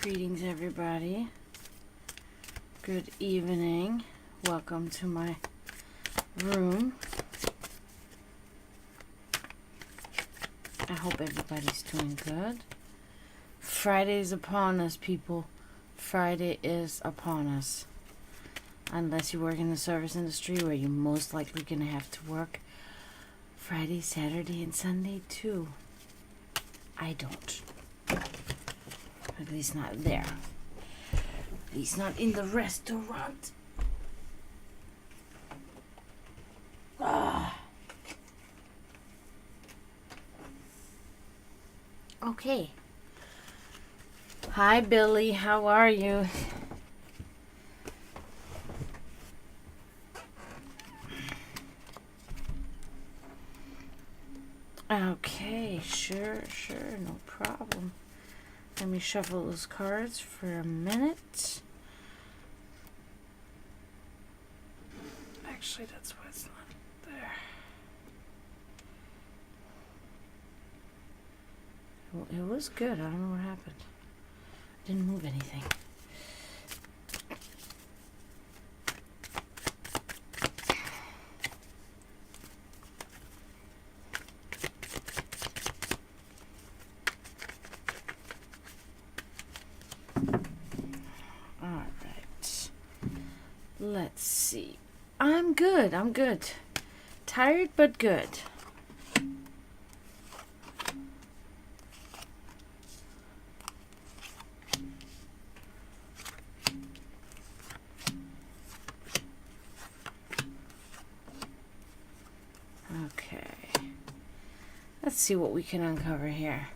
Greetings, everybody. Good evening. Welcome to my room. I hope everybody's doing good. Friday is upon us, people. Friday is upon us. Unless you work in the service industry, where you're most likely going to have to work Friday, Saturday, and Sunday, too. I don't. At least not there. At least not in the restaurant. Okay. Hi, Billy. How are you? Okay, sure, no problem. Let me shuffle those cards for a minute. Actually, that's why it's not there. Well, it was good. I don't know what happened. Didn't move anything. Let's see. I'm good. Tired, but good. Okay. Let's see what we can uncover here.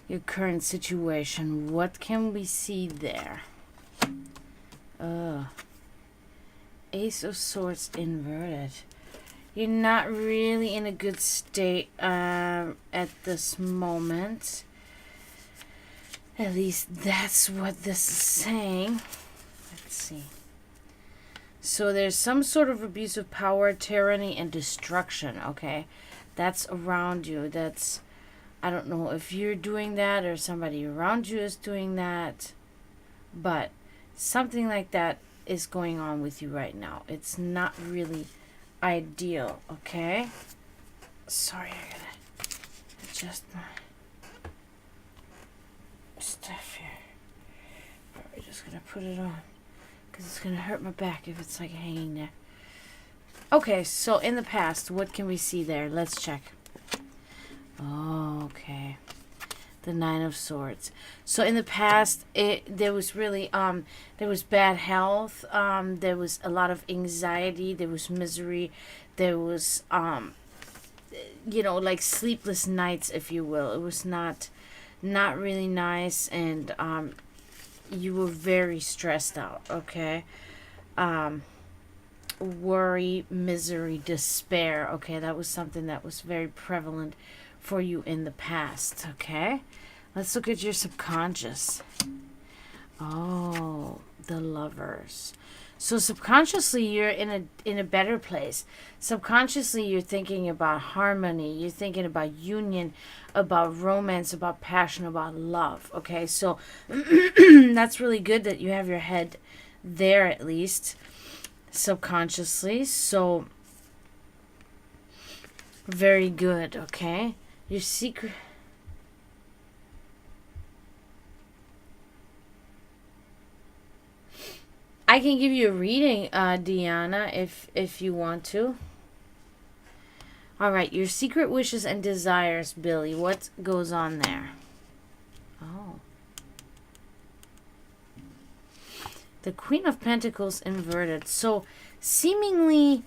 Your current situation. What can we see there? Ace of Swords inverted. You're not really in a good state at this moment. At least that's what this is saying. Let's see. So there's some sort of abuse of power, tyranny, and destruction, okay? That's around you. That's, I don't know if you're doing that or somebody around you is doing that. But something like that is going on with you right now. It's not really ideal, okay? Sorry, I gotta adjust my stuff here. We're just gonna put it on because it's gonna hurt my back if it's like hanging there. Okay, so in the past, what can we see there? Let's check. Oh, okay. The Nine of Swords. So in the past, there was really there was bad health. There was a lot of anxiety. There was misery. There was like sleepless nights, if you will. It was not really nice, and you were very stressed out. Okay, worry, misery, despair. Okay, that was something that was very prevalent for you in the past. Okay, let's look at your subconscious. Oh, the Lovers. So subconsciously you're in a better place. Subconsciously you're thinking about harmony, you're thinking about union, about romance, about passion, about love. Okay, so that's really good that you have your head there, at least subconsciously. So very good. Okay, your secret. I can give you a reading, Deanna, if you want to. All right, your secret wishes and desires, Billy. What goes on there? Oh. The Queen of Pentacles inverted. So, seemingly,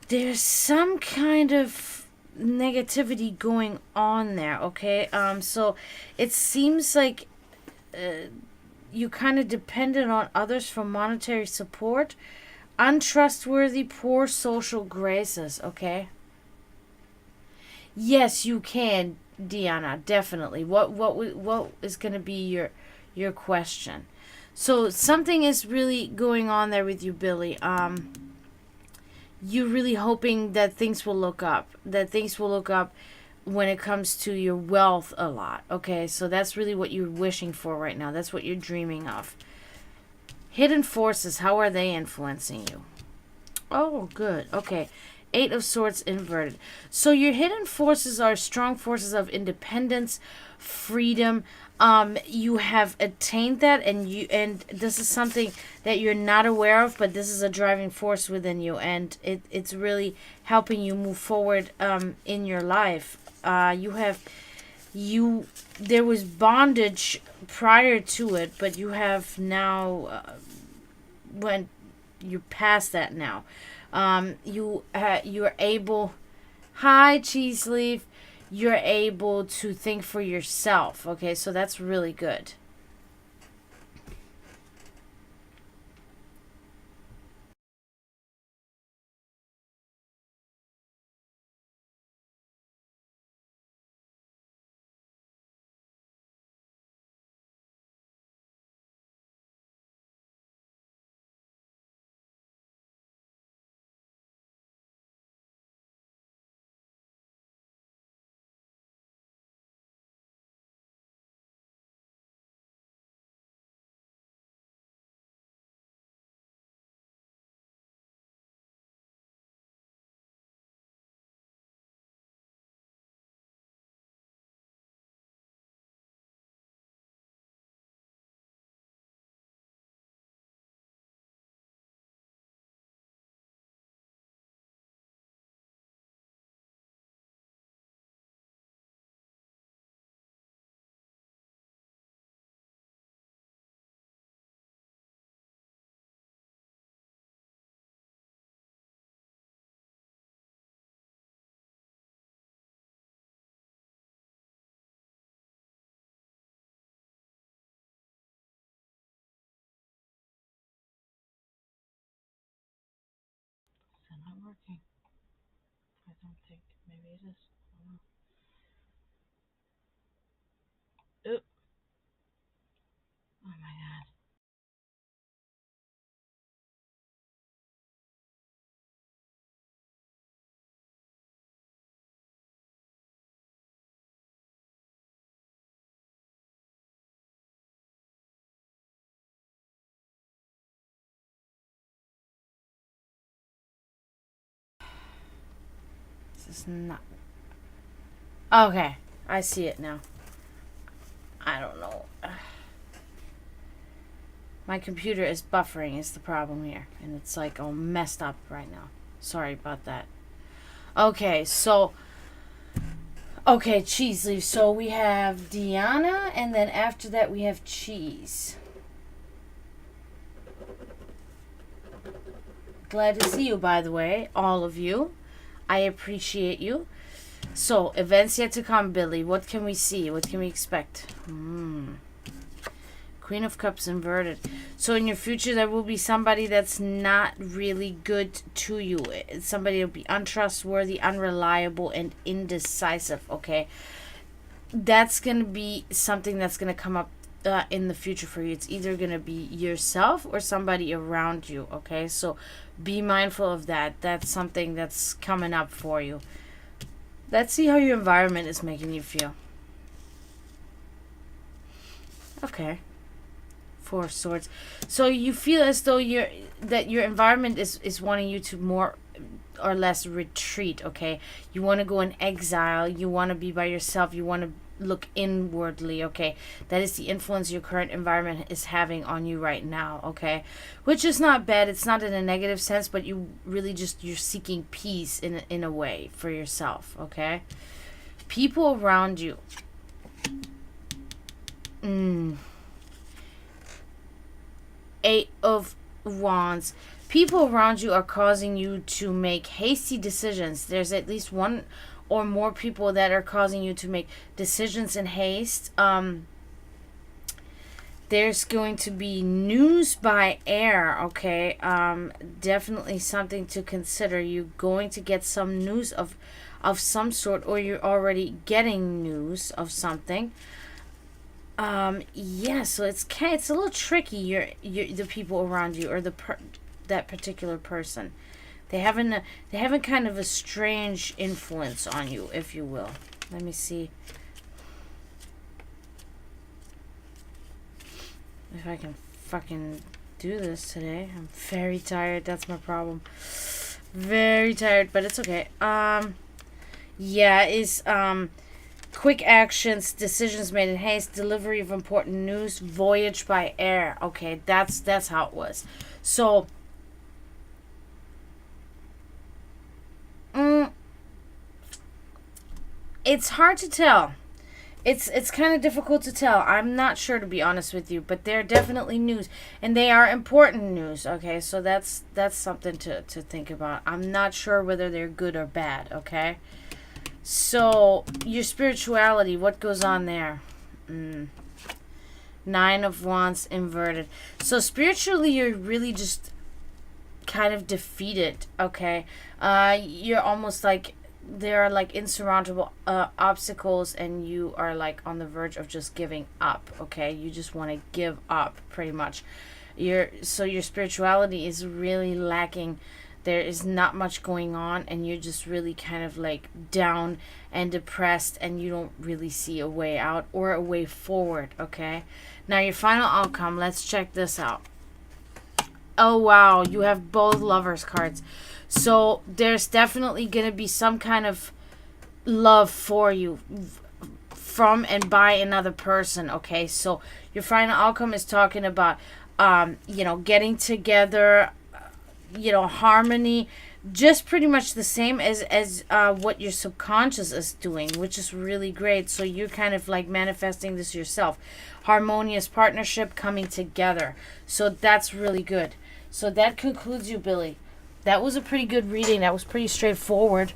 there's some kind of negativity going on there, okay? So, it seems like you kind of dependent on others for monetary support. Untrustworthy, poor social graces, okay? Yes, you can, Deanna, definitely. What is going to be your question? So something is really going on there with you, Billy. You're really hoping that things will look up. when it comes to your wealth a lot. Okay, so that's really what you're wishing for right now. That's what you're dreaming of. Hidden forces, how are they influencing you? Oh, good. Okay. Eight of Swords inverted. So your hidden forces are strong forces of independence, freedom. You have attained that, and this is something that you're not aware of, but this is a driving force within you, and it's really helping you move forward in your life. There was bondage prior to it, but you have now went you're past that now. You're able. Hi, cheese leaf. You're able to think for yourself. Okay, so that's really good. Is that not working? I don't think. Maybe it is. Oh, oh my god. This is not. Okay, I see it now. I don't know. My computer is buffering is the problem here, and it's like all messed up right now. Sorry about that. Okay, so okay, cheese leaf. So we have Diana, and then after that we have cheese. Glad to see you, by the way, all of you. I appreciate you. So, events yet to come, Billy. What can we see? What can we expect? Queen of Cups inverted. So in your future, there will be somebody that's not really good to you. Somebody will be untrustworthy, unreliable, and indecisive, okay? That's going to be something that's going to come up in the future for you. It's either going to be yourself or somebody around you, okay? So be mindful of that. That's something that's coming up for you. Let's see how your environment is making you feel. Okay. Four of Swords. So you feel as though your environment is wanting you to more or less retreat, okay? You want to go in exile. You want to be by yourself. You want to look inwardly, okay? That is the influence your current environment is having on you right now, okay? Which is not bad. It's not in a negative sense, but you really you're seeking peace in a way for yourself, okay? People around you. Eight of Wands. People around you are causing you to make hasty decisions. There's at least one or more people that are causing you to make decisions in haste. There's going to be news by air, okay? Definitely something to consider. You're going to get some news of some sort, or you're already getting news of something. Yeah, so it's a little tricky. The people around you, or that particular person, they have kind of a strange influence on you, if you will. Let me see if I can fucking do this today. I'm very tired. That's my problem. Very tired, but it's okay. Yeah, is quick actions, decisions made in haste, delivery of important news, voyage by air. Okay, that's how it was. So, it's hard to tell. It's kind of difficult to tell. I'm not sure, to be honest with you, but they're definitely news, and they are important news. Okay, so that's something to think about. I'm not sure whether they're good or bad. Okay, so your spirituality, what goes on there? Nine of Wands inverted. So spiritually, you're really just kind of defeated. Okay, you're almost like there are like insurmountable obstacles, and you are like on the verge of just giving up. Okay, you just want to give up pretty much. Your spirituality is really lacking. There is not much going on, and you're just really kind of like down and depressed, and you don't really see a way out or a way forward. Okay, now your final outcome, let's check this out. Oh wow, you have both Lovers cards. So there's definitely going to be some kind of love for you from and by another person. Okay, so your final outcome is talking about, getting together, harmony, just pretty much the same as what your subconscious is doing, which is really great. So you're kind of like manifesting this yourself. Harmonious partnership coming together. So that's really good. So that concludes you, Billy. That was a pretty good reading. That was pretty straightforward.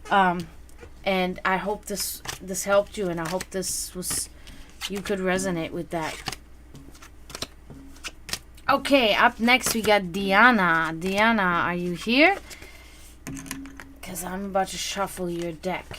And I hope this helped you, and I hope you could resonate with that. Okay, up next we got Diana. Diana, are you here? Because I'm about to shuffle your deck.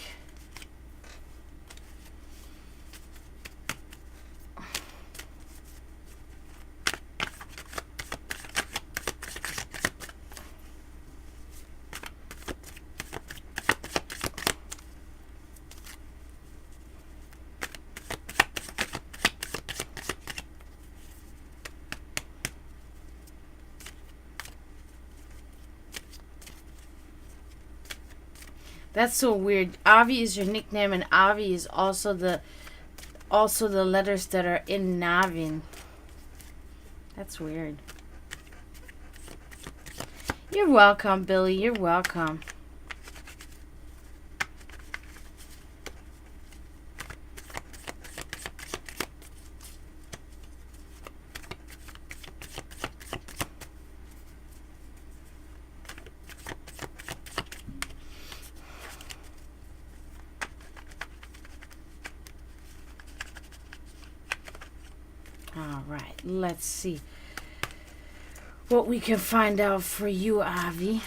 That's so weird. Avi is your nickname, and Avi is also the letters that are in Navin. That's weird. You're welcome, Billy. You're welcome. All right, let's see what we can find out for you, Avi.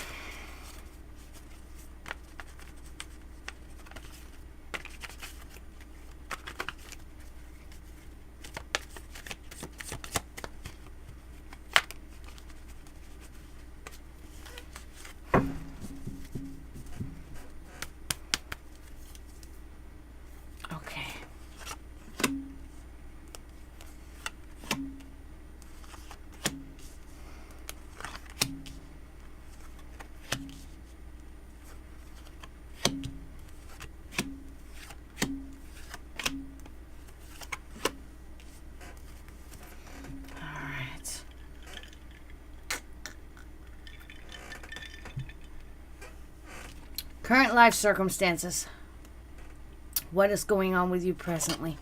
Current life circumstances. What is going on with you presently?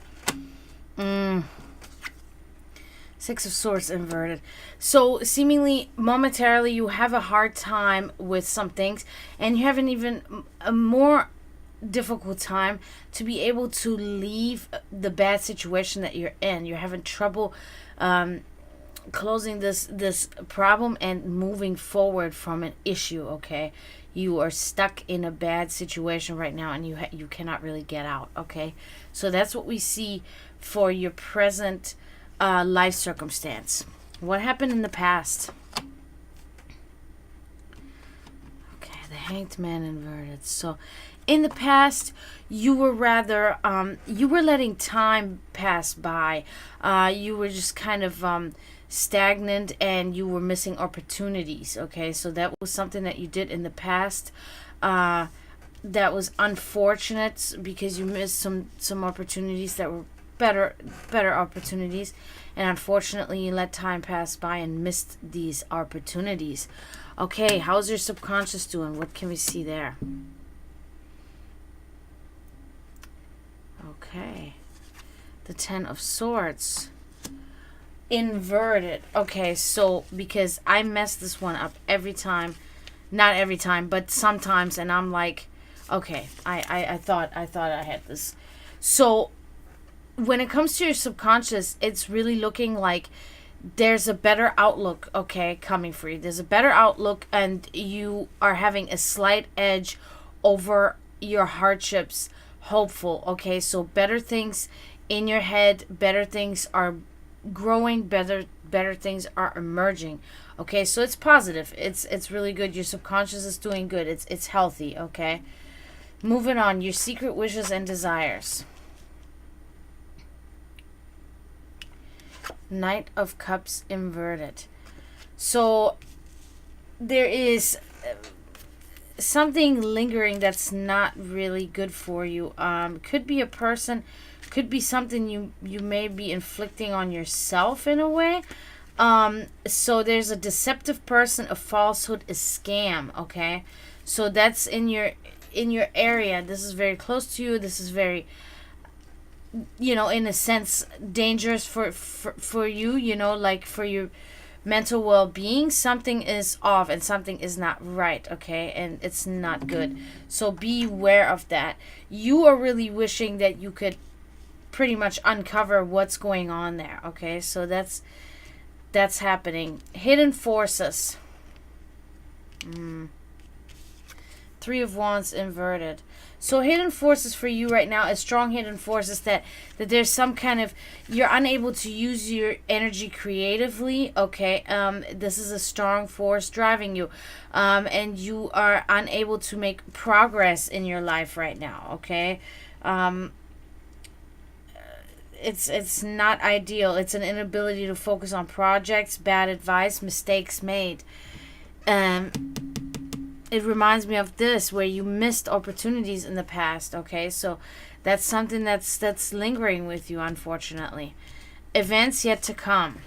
Six of Swords inverted. So seemingly, momentarily, you have a hard time with some things, and you have an even a more difficult time to be able to leave the bad situation that you're in. You're having trouble closing this problem and moving forward from an issue. Okay, you are stuck in a bad situation right now, and you cannot really get out. Okay, so that's what we see for your present life circumstance. What happened in the past? Okay, the Hanged Man inverted. So in the past, you were rather, you were letting time pass by. You were just kind of stagnant, and you were missing opportunities. Okay, so that was something that you did in the past. That was unfortunate because you missed some opportunities that were better opportunities, and unfortunately you let time pass by and missed these opportunities. Okay, how's your subconscious doing? What can we see there? Okay, the Ten of Swords inverted. Okay, so because I mess this one up every time, not every time, but sometimes, and I'm like, okay, I thought I had this. So when it comes to your subconscious, it's really looking like there's a better outlook, okay, coming for you. There's a better outlook, and you are having a slight edge over your hardships. Hopeful, okay, so better things in your head, better things are growing, better things are emerging. Okay, so it's positive. It's really good. Your subconscious is doing good. It's healthy, okay? Moving on, your secret wishes and desires. Knight of Cups inverted. So there is something lingering that's not really good for you. Could be a person, could be something you may be inflicting on yourself in a way. So there's a deceptive person, a falsehood, a scam. Okay, so that's in your area. This is very close to you. This is very, in a sense, dangerous for you. Like for your mental well-being. Something is off and something is not right. Okay, and it's not good. So be aware of that. You are really wishing that you could pretty much uncover what's going on there. Okay, so that's happening. Hidden forces. Three of Wands inverted. So hidden forces for you right now is strong hidden forces that there's some kind of, you're unable to use your energy creatively. Okay, this is a strong force driving you, and you are unable to make progress in your life right now. Okay, it's not ideal. It's an inability to focus on projects, bad advice, mistakes made. It reminds me of this, where you missed opportunities in the past. Okay, so that's something that's lingering with you, unfortunately. Events yet to come.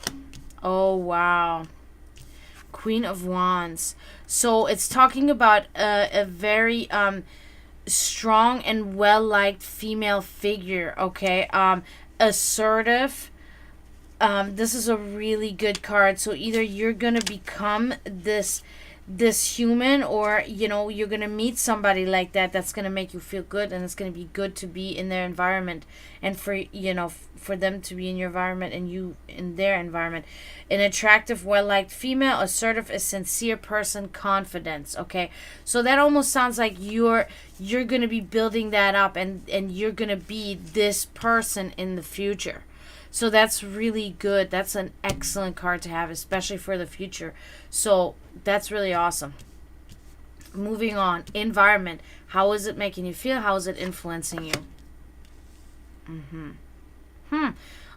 Oh wow, Queen of Wands. So it's talking about a very strong and well-liked female figure. Okay, assertive. This is a really good card. So either you're gonna become this human, or you're gonna meet somebody like that's gonna make you feel good, and it's gonna be good to be in their environment, and for them to be in your environment and you in their environment. An attractive, well-liked female, assertive, a sincere person, confidence. Okay, so that almost sounds like you're gonna be building that up, and you're gonna be this person in the future. So that's really good. That's an excellent card to have, especially for the future. So that's really awesome. Moving on. Environment. How is it making you feel? How is it influencing you?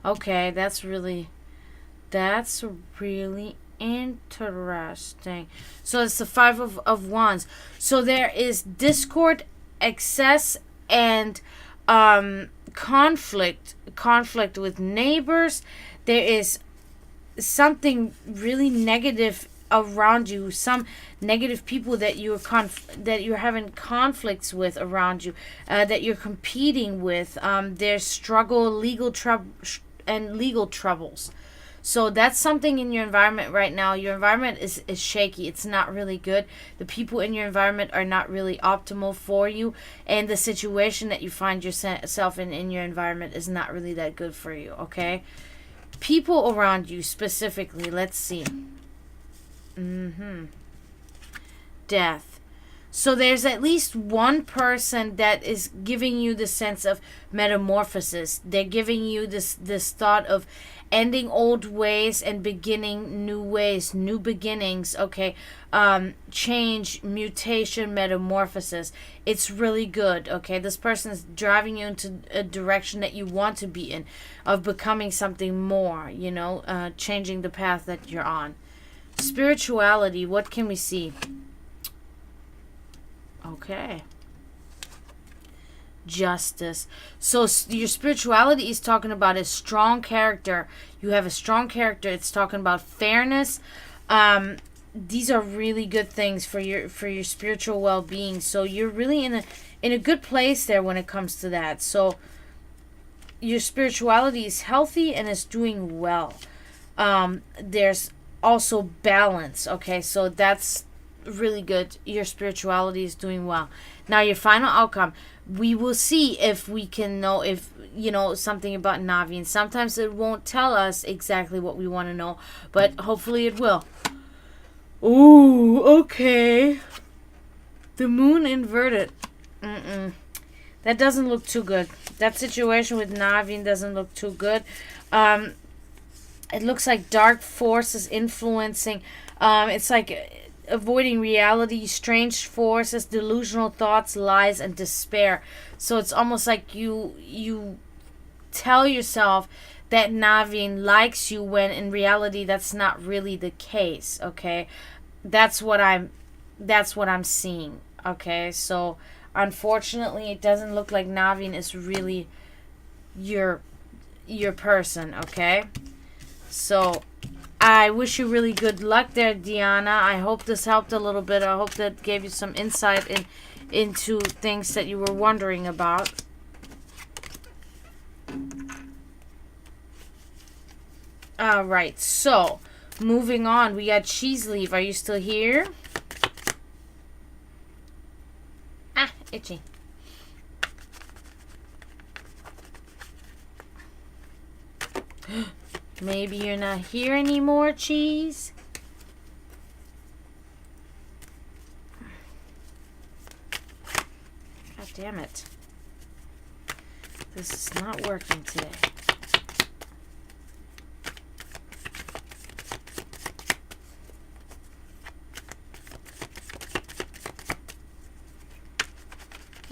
Okay, that's really interesting. So it's the Five of Wands. So there is discord, excess, and conflict with neighbors. There is something really negative around you, some negative people that you're having conflicts with around you, that you're competing with. There's struggle, legal troubles. So that's something in your environment right now. Your environment is shaky. It's not really good. The people in your environment are not really optimal for you. And the situation that you find yourself in your environment is not really that good for you, okay? People around you specifically, let's see. Death. So there's at least one person that is giving you the sense of metamorphosis. They're giving you this thought of ending old ways and beginning new ways, new beginnings. Okay, change, mutation, metamorphosis. It's really good. Okay, this person is driving you into a direction that you want to be in, of becoming something more. You know, changing the path that you're on. Spirituality. What can we see? Okay. Justice. So your spirituality is talking about a strong character. You have a strong character. It's talking about fairness. These are really good things for your spiritual well-being. So you're really in a good place there when it comes to that. So your spirituality is healthy and is doing well. There's also balance. Okay, so that's really good. Your spirituality is doing well. Now your final outcome, we will see if we can know, if you know something about Navi, and sometimes it won't tell us exactly what we want to know, but hopefully it will. Ooh, okay. The moon inverted. That doesn't look too good. That situation with Navi doesn't look too good. It looks like dark force is influencing. It's like avoiding reality, strange forces, delusional thoughts, lies, and despair. So it's almost like you tell yourself that Naveen likes you when in reality that's not really the case. Okay, that's what I'm seeing. Okay, so unfortunately it doesn't look like Naveen is really your person. Okay, so I wish you really good luck there, Diana. I hope this helped a little bit. I hope that gave you some insight into things that you were wondering about. Alright, so moving on. We got Cheese Leaf. Are you still here? Ah, itchy. Maybe you're not here anymore, Cheese. God damn it. This is not working today.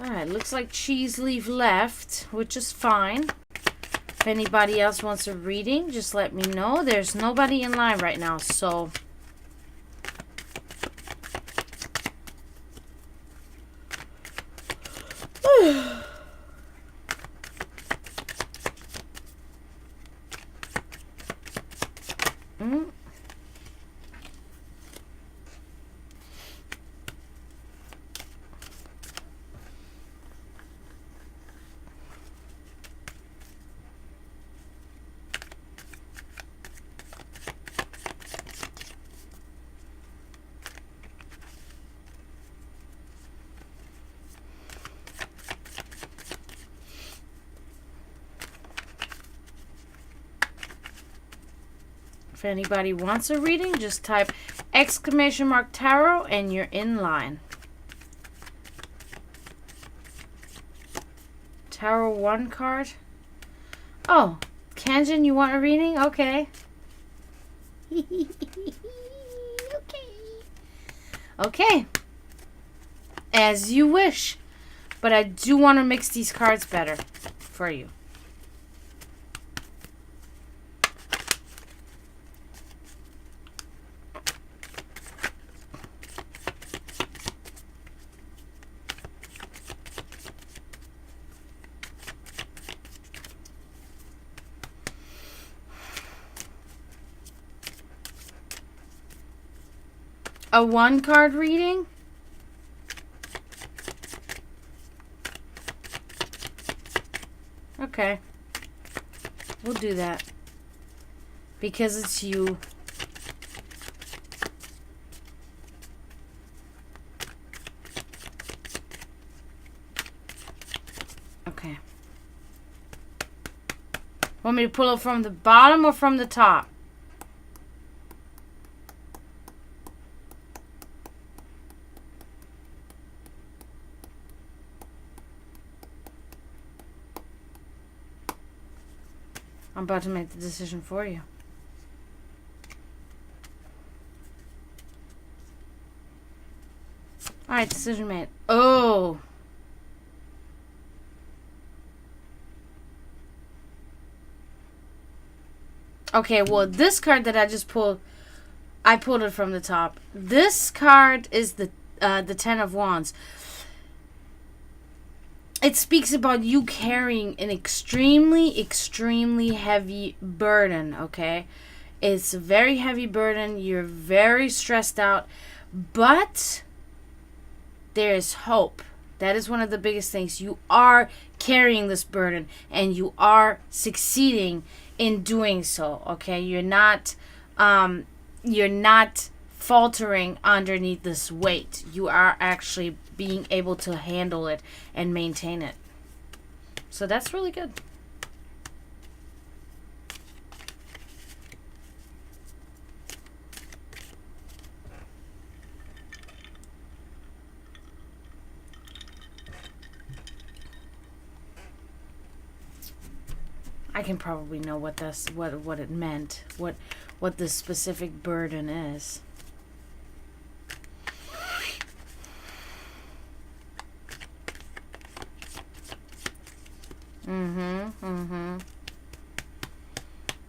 Alright, looks like Cheese Leaf left, which is fine. If anybody else wants a reading, just let me know. There's nobody in line right now, so... If anybody wants a reading, just type !tarot and you're in line. Tarot 1 card. Oh, Kanjin, you want a reading? Okay. Okay. As you wish. But I do want to mix these cards better for you. A 1 card reading? Okay. We'll do that. Because it's you. Okay. Want me to pull it from the bottom or from the top? I'm about to make the decision for you. Alright, decision made. Oh! Okay, well, this card that I just pulled, I pulled it from the top. This card is the Ten of Wands. It speaks about you carrying an extremely, extremely heavy burden, okay? It's a very heavy burden. You're very stressed out. But there is hope. That is one of the biggest things. You are carrying this burden, and you are succeeding in doing so, okay? You're not faltering underneath this weight. You are actually being able to handle it and maintain it. So that's really good. I can probably know what this what it meant, what the specific burden is.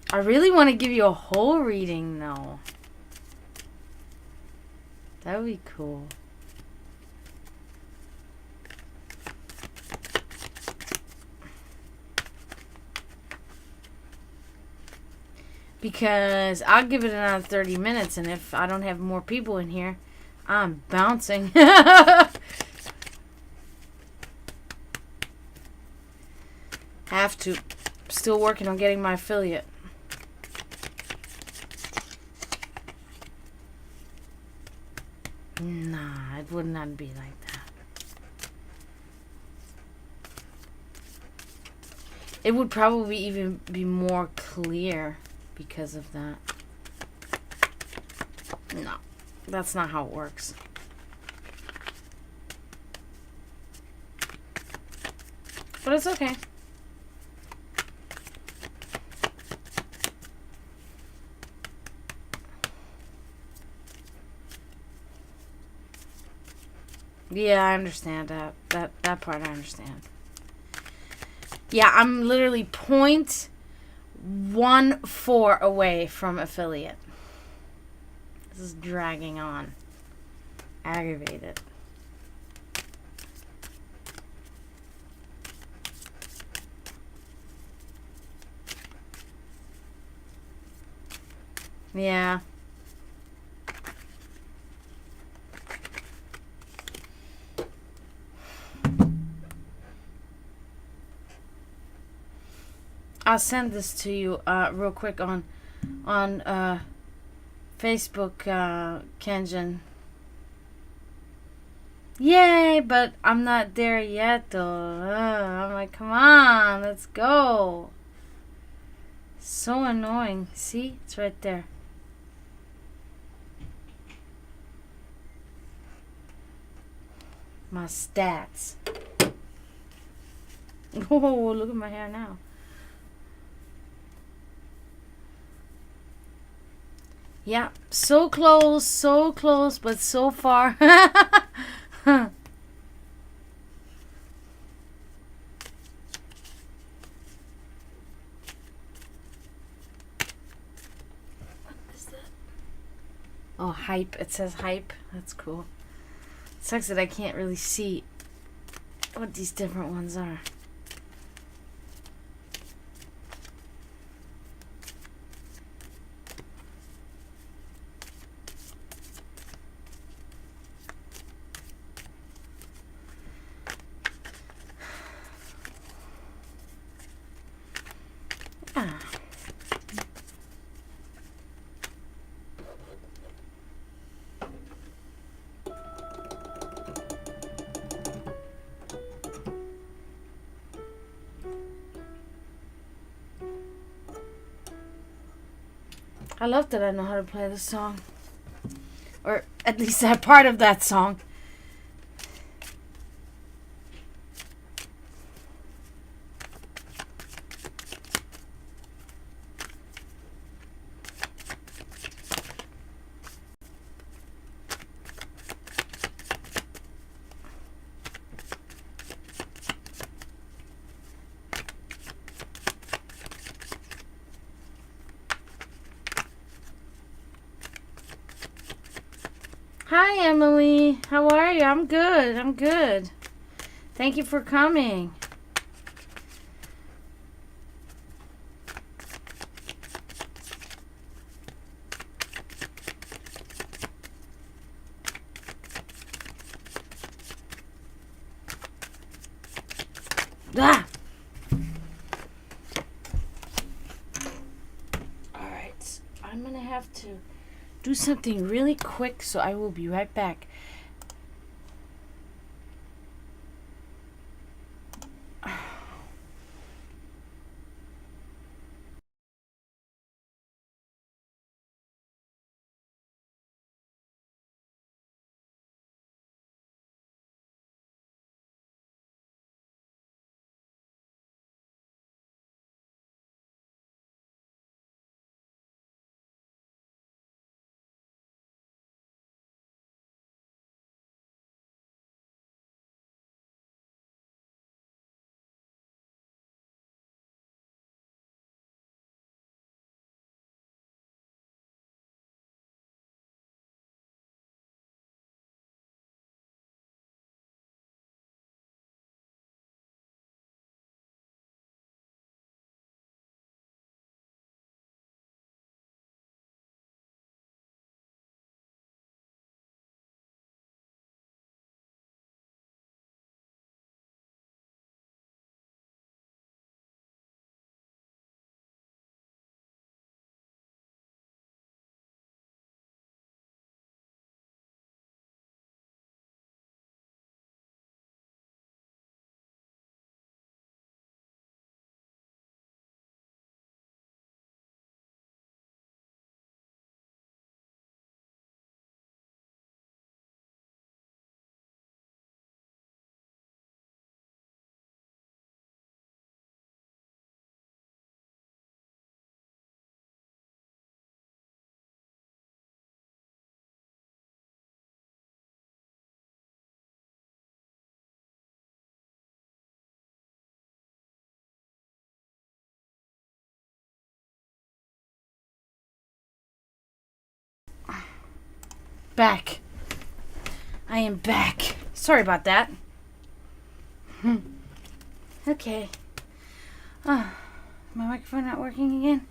I really want to give you a whole reading, though. That would be cool. Because I'll give it another 30 minutes, and if I don't have more people in here, I'm bouncing. Have to. Still working on getting my affiliate. Nah, it would not be like that. It would probably even be more clear because of that. No, that's not how it works. But it's okay. Yeah, I understand that. That part I understand. Yeah, I'm literally 0.14 away from affiliate. This is dragging on. Aggravated. Yeah. I'll send this to you real quick on Facebook, Kenjin. Yay, but I'm not there yet, though. I'm like, come on, let's go. So annoying. See? It's right there. My stats. Oh, look at my hair now. Yeah, so close, but so far. What is that? Oh, hype. It says hype. That's cool. It sucks that I can't really see what these different ones are. I love that I know how to play this song. Or at least that part of that song. Hi, Emily. How are you? I'm good. I'm good. Thank you for coming. Ah! Alright. I'm gonna have to do something really quick, so I will be right back. Back. I am back. Sorry about that. Okay. My microphone not working again?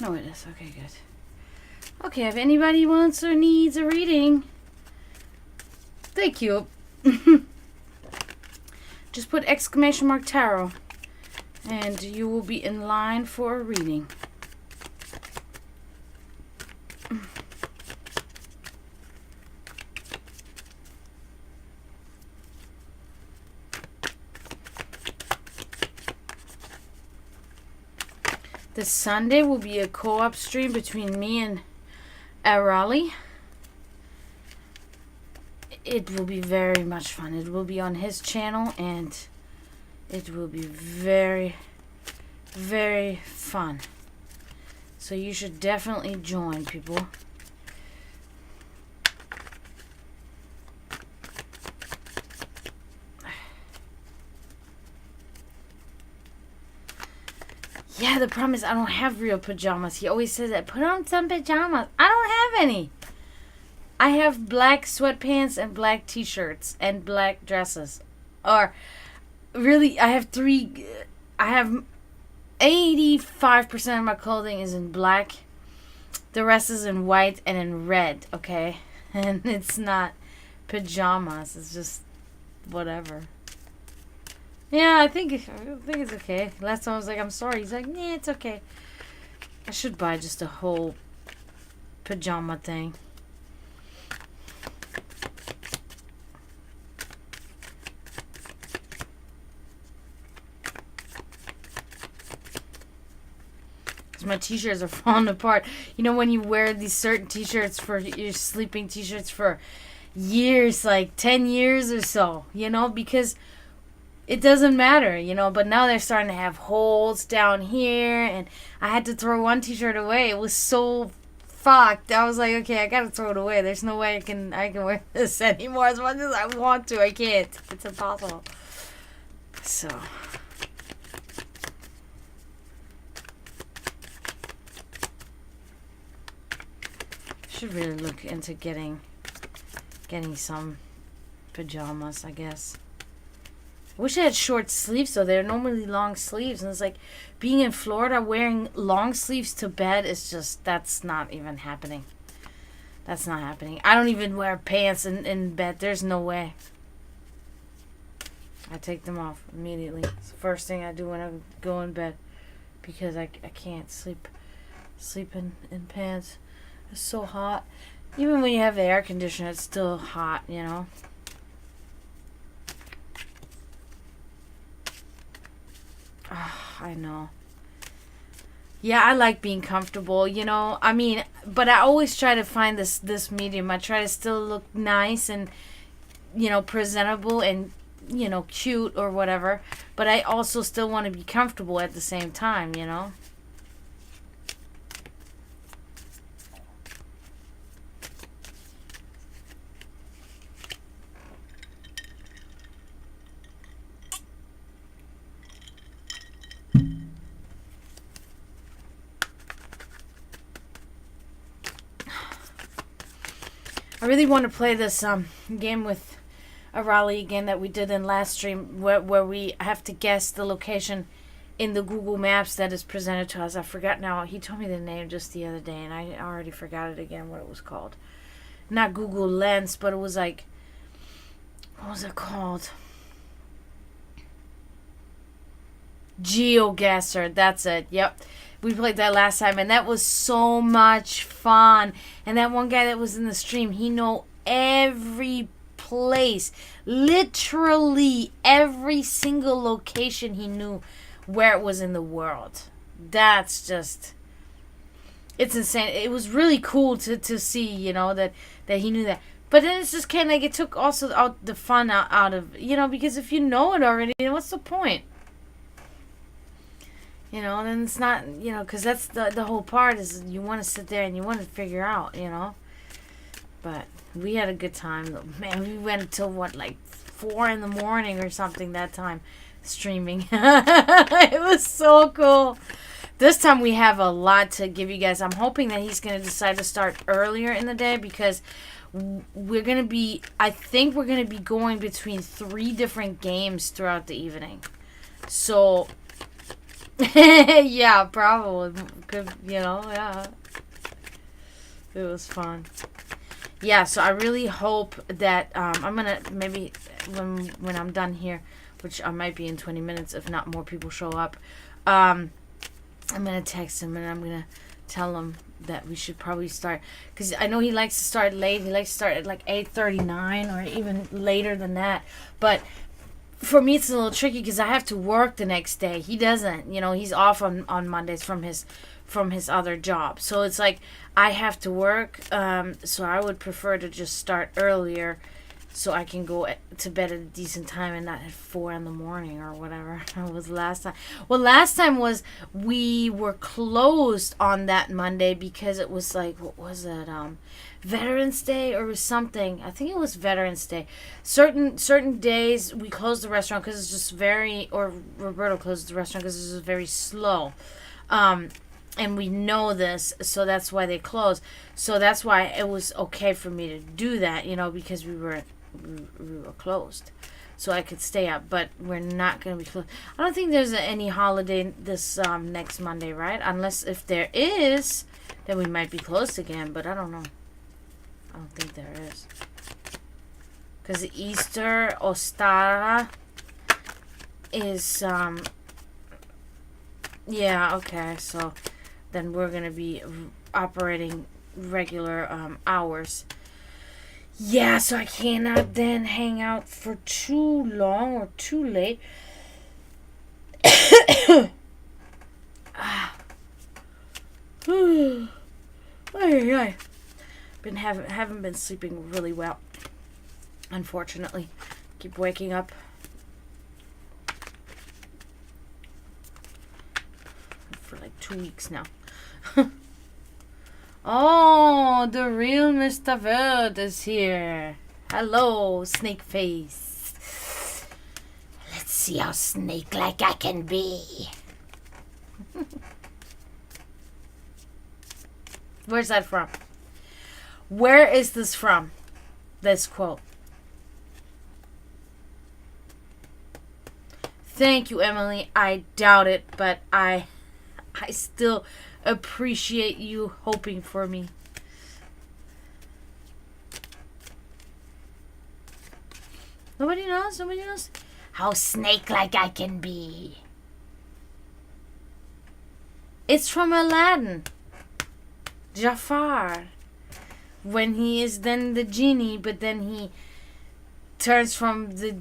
No, it is. Okay, good. Okay, if anybody wants or needs a reading, thank you. Just put !tarot and you will be in line for a reading. This Sunday will be a co-op stream between me and Arali. It will be very much fun. It will be on his channel and it will be very, very fun. So you should definitely join, people. Yeah, the problem is I don't have real pajamas. He always says that, put on some pajamas. I don't have any. I have black sweatpants and black t-shirts and black dresses. Or, really, I have 85% of my clothing is in black. The rest is in white and in red, okay? And it's not pajamas. It's just whatever. Yeah, I think it's okay. Last time I was like, I'm sorry. He's like, yeah, it's okay. I should buy just a whole pajama thing. Because my t-shirts are falling apart. You know when you wear these certain t-shirts for your sleeping t-shirts for years, like 10 years or so, you know, because it doesn't matter, you know, but now they're starting to have holes down here, and I had to throw one t-shirt away. It was so fucked. I was like, okay, I gotta throw it away. There's no way I can wear this anymore as much as I want to. I can't. It's impossible. So. should really look into getting some pajamas, I guess. I wish I had short sleeves, though. They're normally long sleeves. And it's like, being in Florida, wearing long sleeves to bed is just, that's not even happening. That's not happening. I don't even wear pants in bed. There's no way. I take them off immediately. It's the first thing I do when I go in bed. Because I can't sleep in pants. It's so hot. Even when you have the air conditioner, it's still hot, you know. I know. Yeah, I like being comfortable, you know. I mean, but I always try to find this medium. I try to still look nice and, you know, presentable and, you know, cute or whatever. But I also still want to be comfortable at the same time, you know. I really want to play this game with Raleigh again that we did in last stream, where we have to guess the location in the Google Maps that is presented to us. I forgot now. He told me the name just the other day, and I already forgot it again, what it was called. Not Google Lens, but it was like, what was it called? GeoGuessr. That's it. Yep. We played that last time, and that was so much fun. And that one guy that was in the stream, he know every place. Literally every single location he knew where it was in the world. That's just... It's insane. It was really cool to see, you know, that he knew that. But then it's just kind of like it took also out the fun out of, you know, because if you know it already, what's the point? You know, then it's not, you know, because that's the whole part is you want to sit there and you want to figure out, you know. But we had a good time. Man, we went until, what, like 4 in the morning or something that time streaming. It was so cool. This time we have a lot to give you guys. I'm hoping that he's going to decide to start earlier in the day because we're going to be, I think we're going to be going between 3 different games throughout the evening. So... yeah, probably. Could, you know, yeah. It was fun. Yeah, so I really hope that I'm going to maybe when I'm done here, which I might be in 20 minutes if not more people show up, I'm going to text him and I'm going to tell him that we should probably start. Because I know he likes to start late. He likes to start at like 8:39 or even later than that. But... for me, it's a little tricky because I have to work the next day. He doesn't. You know, he's off on Mondays from his other job. So it's like I have to work. So I would prefer to just start earlier so I can go to bed at a decent time and not at 4 in the morning or whatever. It was last time. Well, last time was we were closed on that Monday because it was like, what was it? Veterans Day or something. I think it was Veterans Day. Certain days we closed the restaurant because it's just very, or Roberto closed the restaurant because it's just very slow. And we know this, so that's why they closed. So that's why it was okay for me to do that, you know, because we were closed. So I could stay up, but we're not going to be closed. I don't think there's any holiday this next Monday, right? Unless if there is, then we might be closed again, but I don't know. I don't think there is. Because Easter, Ostara is, yeah, okay, so then we're going to be operating regular hours. Yeah, so I cannot then hang out for too long or too late. Ay. Haven't been sleeping really well, unfortunately. Keep waking up. For like 2 weeks now. Oh, the real Mr. Bird is here. Hello, snake face. Let's see how snake-like I can be. Where's that from? Where is this from? This quote. Thank you, Emily. I doubt it, but I still appreciate you hoping for me. Nobody knows? Nobody knows? How snake-like I can be. It's from Aladdin. Jafar. When he is then the genie, but then he turns from the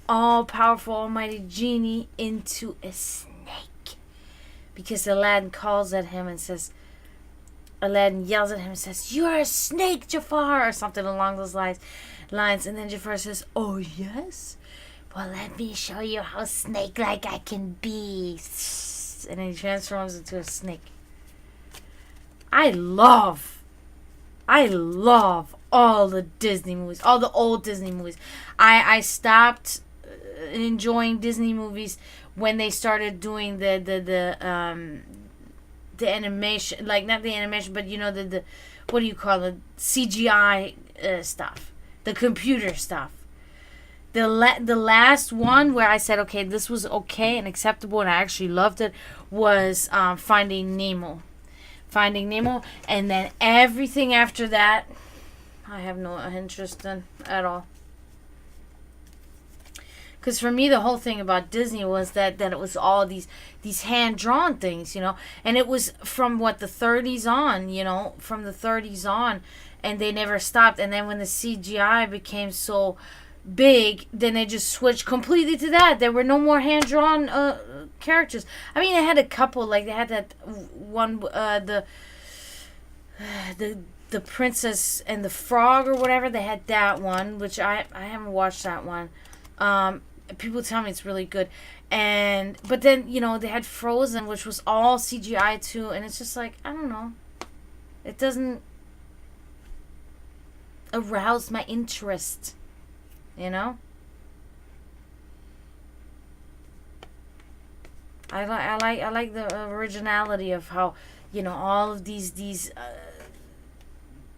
all-powerful almighty genie into a snake. Because Aladdin calls at him and says, Aladdin yells at him and says, "You're a snake, Jafar," or something along those lines. And then Jafar says, "Oh, yes? Well, let me show you how snake-like I can be." And then he transforms into a snake. I love all the Disney movies, all the old Disney movies. I stopped enjoying Disney movies when they started doing the animation, like not the animation, but you know the what do you call it, CGI stuff, the computer stuff. The last one where I said, okay, this was okay and acceptable and I actually loved it was Finding Nemo. Finding Nemo, and then everything after that I have no interest in at all. Because for me, the whole thing about Disney was that it was all these hand-drawn things, you know. And it was from, the 30s on, you know. From the 30s on. And they never stopped. And then when the CGI became so big, then they just switched completely to that. There were no more hand-drawn characters. I mean, they had a couple. Like, they had that one, the Princess and the Frog or whatever. They had that one, which I haven't watched that one. People tell me it's really good. But then, you know, they had Frozen, which was all CGI too, and it's just like, I don't know. It doesn't arouse my interest, you know? I like the originality of how, you know, all of these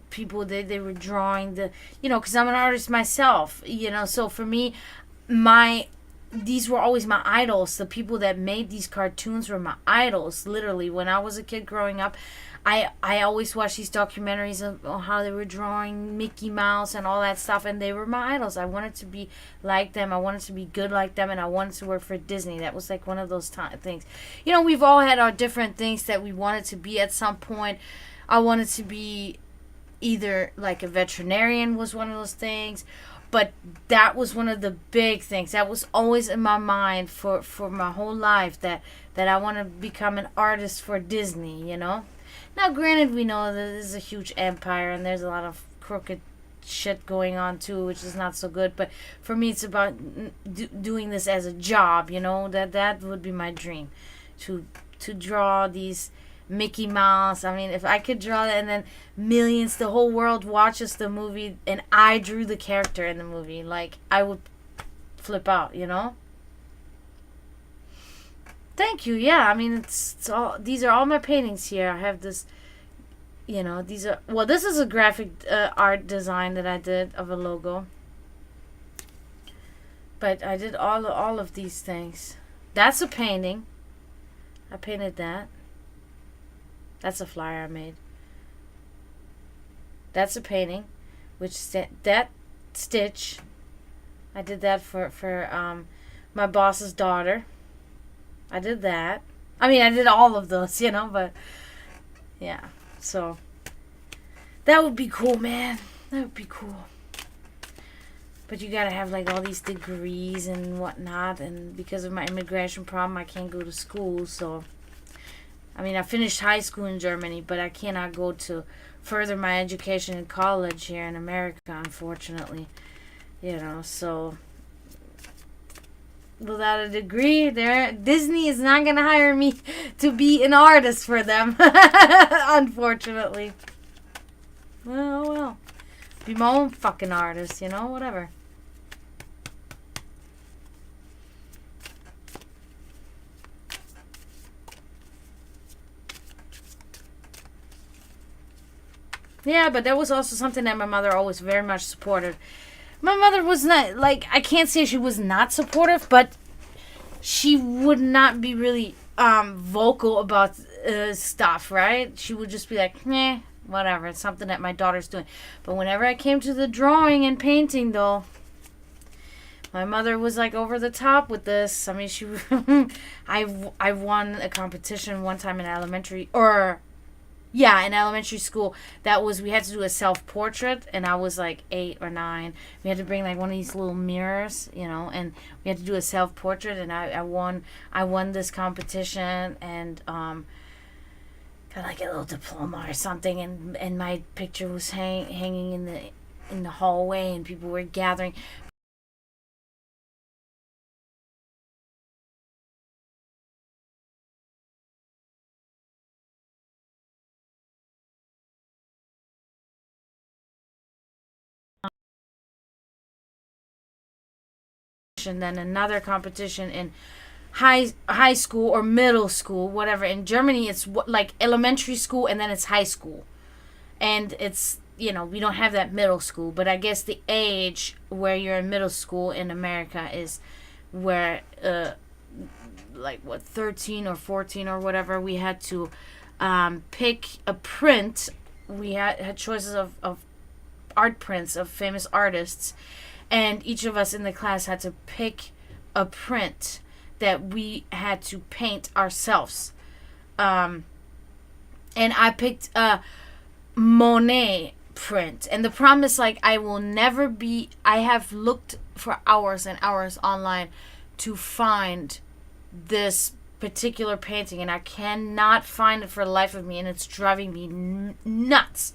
people, they were drawing the, you know, because I'm an artist myself, you know, so for me, these were always my idols. The people that made these cartoons were my idols. Literally, when I was a kid growing up, I always watched these documentaries of how they were drawing Mickey Mouse and all that stuff, and they were my idols. I wanted to be like them. I wanted to be good like them, and I wanted to work for Disney. That was like one of those things. You know, we've all had our different things that we wanted to be at some point. I wanted to be either like a veterinarian was one of those things. But that was one of the big things. That was always in my mind for my whole life, that I want to become an artist for Disney, you know? Now, granted, we know that this is a huge empire and there's a lot of crooked shit going on too, which is not so good. But for me, it's about doing this as a job, you know? That would be my dream, to draw these Mickey Mouse. I mean, if I could draw that and then millions, the whole world watches the movie and I drew the character in the movie, like, I would flip out, you know? Thank you. Yeah, I mean, it's all, these are all my paintings here. I have this, you know, these are, well, this is a graphic art design that I did of a logo. But I did all of these things. That's a painting. I painted that. That's a flyer I made. That's a painting, that Stitch. I did that for my boss's daughter. I did that. I mean, I did all of those, you know, but yeah. So that would be cool, man. That would be cool. But you gotta have like all these degrees and whatnot, and because of my immigration problem, I can't go to school, so. I mean, I finished high school in Germany, but I cannot go to further my education in college here in America, unfortunately. You know, so without a degree, Disney is not going to hire me to be an artist for them, unfortunately. Well. Be my own fucking artist, you know, whatever. Yeah, but that was also something that my mother always very much supported. My mother was not, like, I can't say she was not supportive, but she would not be really vocal about stuff, right? She would just be like, meh, whatever. It's something that my daughter's doing. But whenever I came to the drawing and painting, though, my mother was like over the top with this. I mean, I won a competition one time in elementary, or yeah, in elementary school. That was, we had to do a self portrait, and I was like 8 or 9. We had to bring like one of these little mirrors, and we had to do a self portrait, and I won. I won this competition, and got like a little diploma or something, and my picture was hanging in the hallway, and people were gathering. And then another competition in high school or middle school, whatever. In Germany, it's like elementary school, and then it's high school, and it's, we don't have that middle school. But I guess the age where you're in middle school in America is where like what, 13 or 14 or whatever. We had to pick a print. We had choices of art prints of famous artists, and each of us in the class had to pick a print that we had to paint ourselves. And I picked a Monet print. And the problem is, like, I have looked for hours and hours online to find this particular painting, and I cannot find it for the life of me, and it's driving me nuts.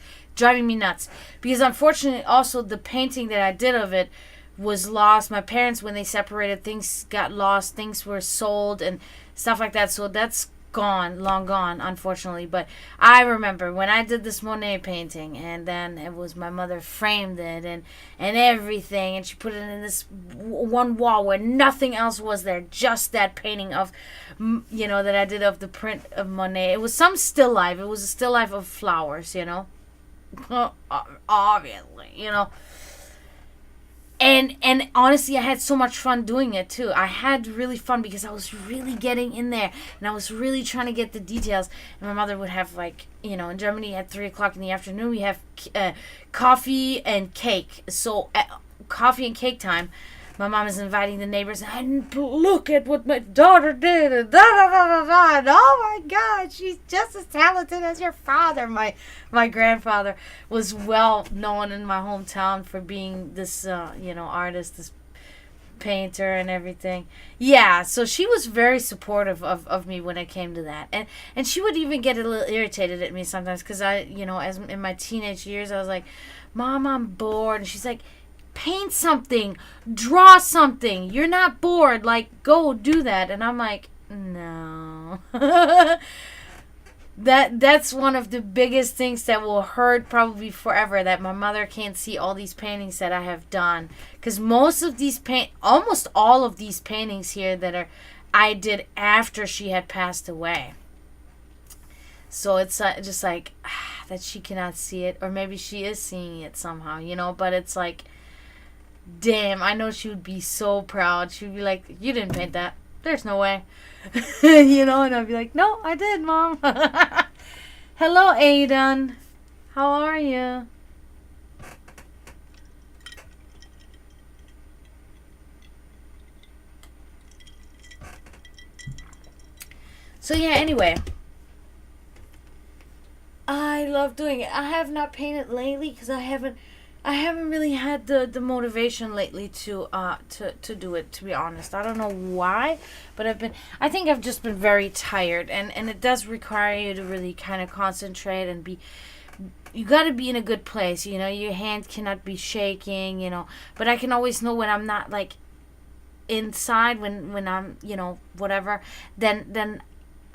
Because unfortunately, also, the painting that I did of it was lost. My parents, when they separated, things got lost, things were sold and stuff like that. So that's gone, long gone, unfortunately. But I remember when I did this Monet painting, and then it was my mother framed it and everything, and she put it in this one wall where nothing else was there, just that painting of, that I did of the print of Monet. It was some still life. It was a still life of flowers, obviously, And honestly, I had so much fun doing it too. I had really fun because I was really getting in there, and I was really trying to get the details. And my mother would have, like, in Germany at 3 o'clock in the afternoon, we have coffee and cake. So coffee and cake time, my mom is inviting the neighbors, and look at what my daughter did, and da da da da da, and oh my God, she's just as talented as your father. My grandfather was well known in my hometown for being this, artist, this painter and everything. Yeah, so she was very supportive of me when it came to that. And she would even get a little irritated at me sometimes because I, as in my teenage years, I was like, Mom, I'm bored. And she's like, paint something, draw something. You're not bored. Like, go do that. And I'm like, no. That's one of the biggest things that will hurt probably forever, that my mother can't see all these paintings that I have done. Because almost all of these paintings here I did after she had passed away. So it's just like that she cannot see it, or maybe she is seeing it somehow, but it's like, damn, I know she would be so proud. She would be like, you didn't paint that. There's no way. And I'd be like, no, I did, Mom. Hello, Aiden. How are you? So yeah, anyway, I love doing it. I have not painted lately because I haven't really had the motivation lately to do it, to be honest. I don't know why, but I think I've just been very tired, and it does require you to really kind of concentrate and you got to be in a good place, your hand cannot be shaking, but I can always know when I'm not, like, inside, when I'm, whatever, then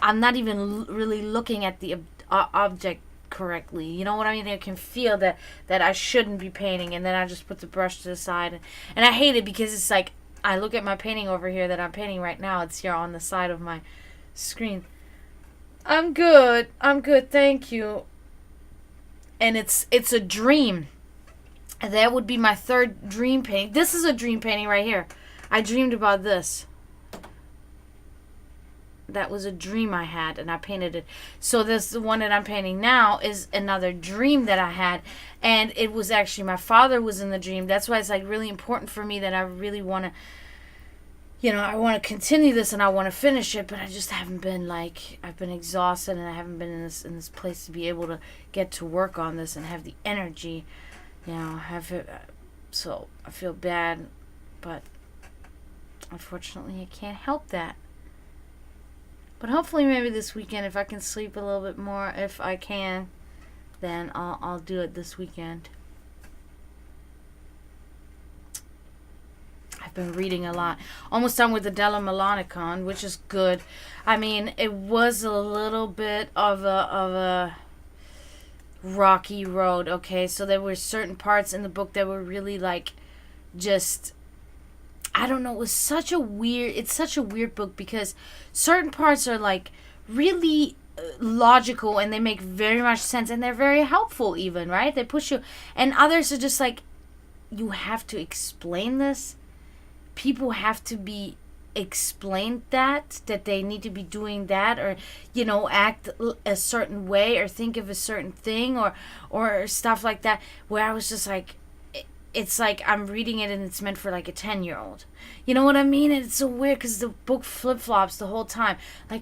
I'm not even really looking at the object correctly. You know what I mean? I can feel that I shouldn't be painting, and then I just put the brush to the side, and I hate it because it's like, I look at my painting over here that I'm painting right now. It's here on the side of my screen. I'm good, thank you. and it's a dream. That would be my third dream painting. This is a dream painting right here. I dreamed about this. That was a dream I had, and I painted it. So this, the one that I'm painting now, is another dream that I had, and it was actually my father was in the dream. That's why it's like really important for me that I really want to, I want to continue this and I want to finish it, but I just haven't been I've been exhausted, and I haven't been in this place to be able to get to work on this and have the energy, have it. So I feel bad, but unfortunately I can't help that. But hopefully maybe this weekend, if I can sleep a little bit more, if I can, then I'll do it this weekend. I've been reading a lot. Almost done with the Della Melonicon, which is good. I mean, it was a little bit of a rocky road, okay? So there were certain parts in the book that were really just, I don't know, it's such a weird book, because certain parts are really logical, and they make very much sense, and they're very helpful even, right? They push you. And others are just you have to explain this. People have to be explained that they need to be doing that, or act a certain way, or think of a certain thing, or stuff like that, where I was just it's I'm reading it and it's meant for a 10-year-old. You know what I mean? And it's so weird because the book flip-flops the whole time.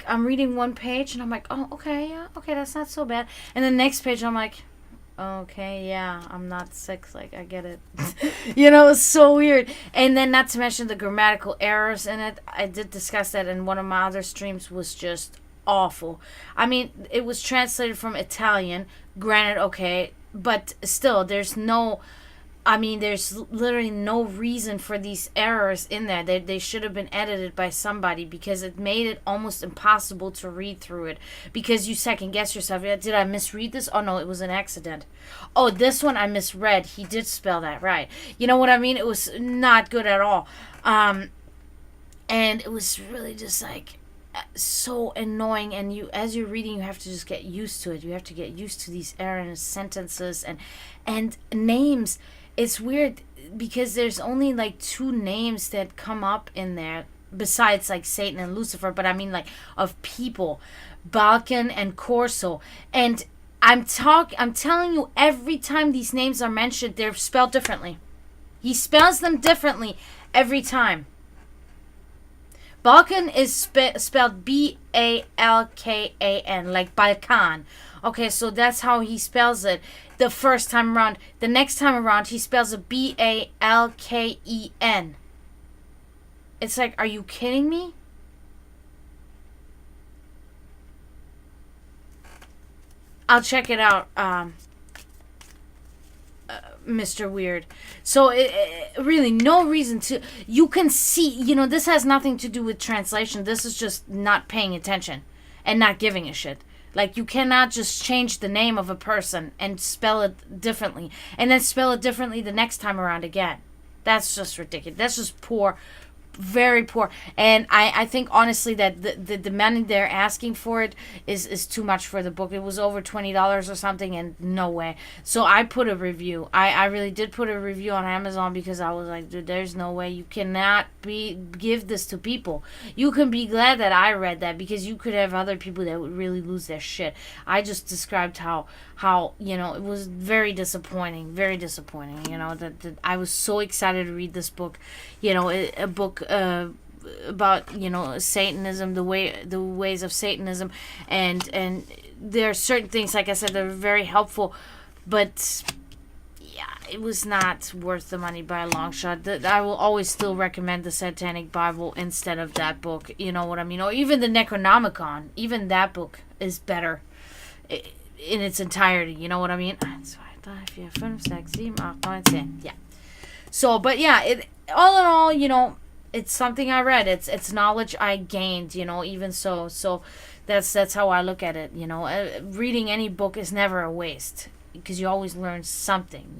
I'm reading one page and I'm like, oh, okay, yeah, okay, that's not so bad. And the next page I'm like, okay, yeah, I'm not 6, I get it. It's so weird. And then not to mention the grammatical errors in it. I did discuss that in one of my other streams, was just awful. I mean, it was translated from Italian, granted, okay, but still, there's literally no reason for these errors in there. They should have been edited by somebody, because it made it almost impossible to read through it, because you second guess yourself. Did I misread this? Oh no, it was an accident. Oh, this one I misread. He did spell that right. You know what I mean? It was not good at all. And it was really just so annoying, and as you're reading, you have to just get used to it. You have to get used to these errors, sentences, and names. It's weird because there's only 2 names that come up in there besides Satan and Lucifer, but I mean of people, Balkan and Corso. And I'm telling you, every time these names are mentioned, they're spelled differently. He spells them differently every time. Balkan is spelled Balkan, like Balkan. Okay, so that's how he spells it the first time around. The next time around, he spells it Balken. It's are you kidding me? I'll check it out, Mr. Weird. So really no reason to. You can see, this has nothing to do with translation. This is just not paying attention and not giving a shit. You cannot just change the name of a person and spell it differently, and then spell it differently the next time around again. That's just ridiculous. That's just poor, very poor. And I think honestly that the money they're asking for it is too much for the book. It was over $20 or something, and no way. So I put a review. I really did put a review on Amazon, because I was like, dude, there's no way. You cannot give this to people. You can be glad that I read that, because you could have other people that would really lose their shit. I just described how it was very disappointing, that I was so excited to read this book, a book about Satanism, the ways of Satanism, and there are certain things, like I said, that are very helpful, but yeah, it was not worth the money by a long shot. I will always still recommend the Satanic Bible instead of that book, you know what I mean, or even the Necronomicon. Even that book is better in its entirety, you know what I mean? 1, 2, 3, 4, 5, 6, 7, 8, 9, 10. Yeah. So, but yeah, all in all, it's something I read. It's knowledge I gained, even so. So that's how I look at it, reading any book is never a waste, because you always learn something,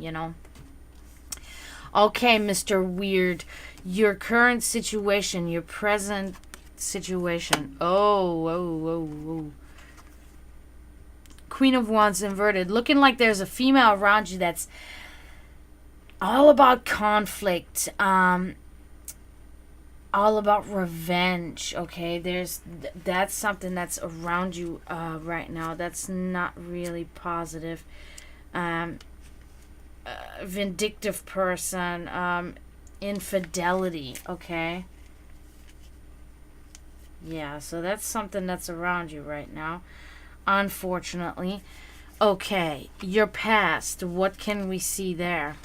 Okay, Mr. Weird, your current situation, your present situation. Oh. Queen of Wands inverted. Looking like there's a female around you that's all about conflict. All about revenge. Okay, that's something that's around you right now. That's not really positive. Vindictive person. Infidelity. Okay. Yeah, so that's something that's around you right now, unfortunately. Okay, your past. What can we see there?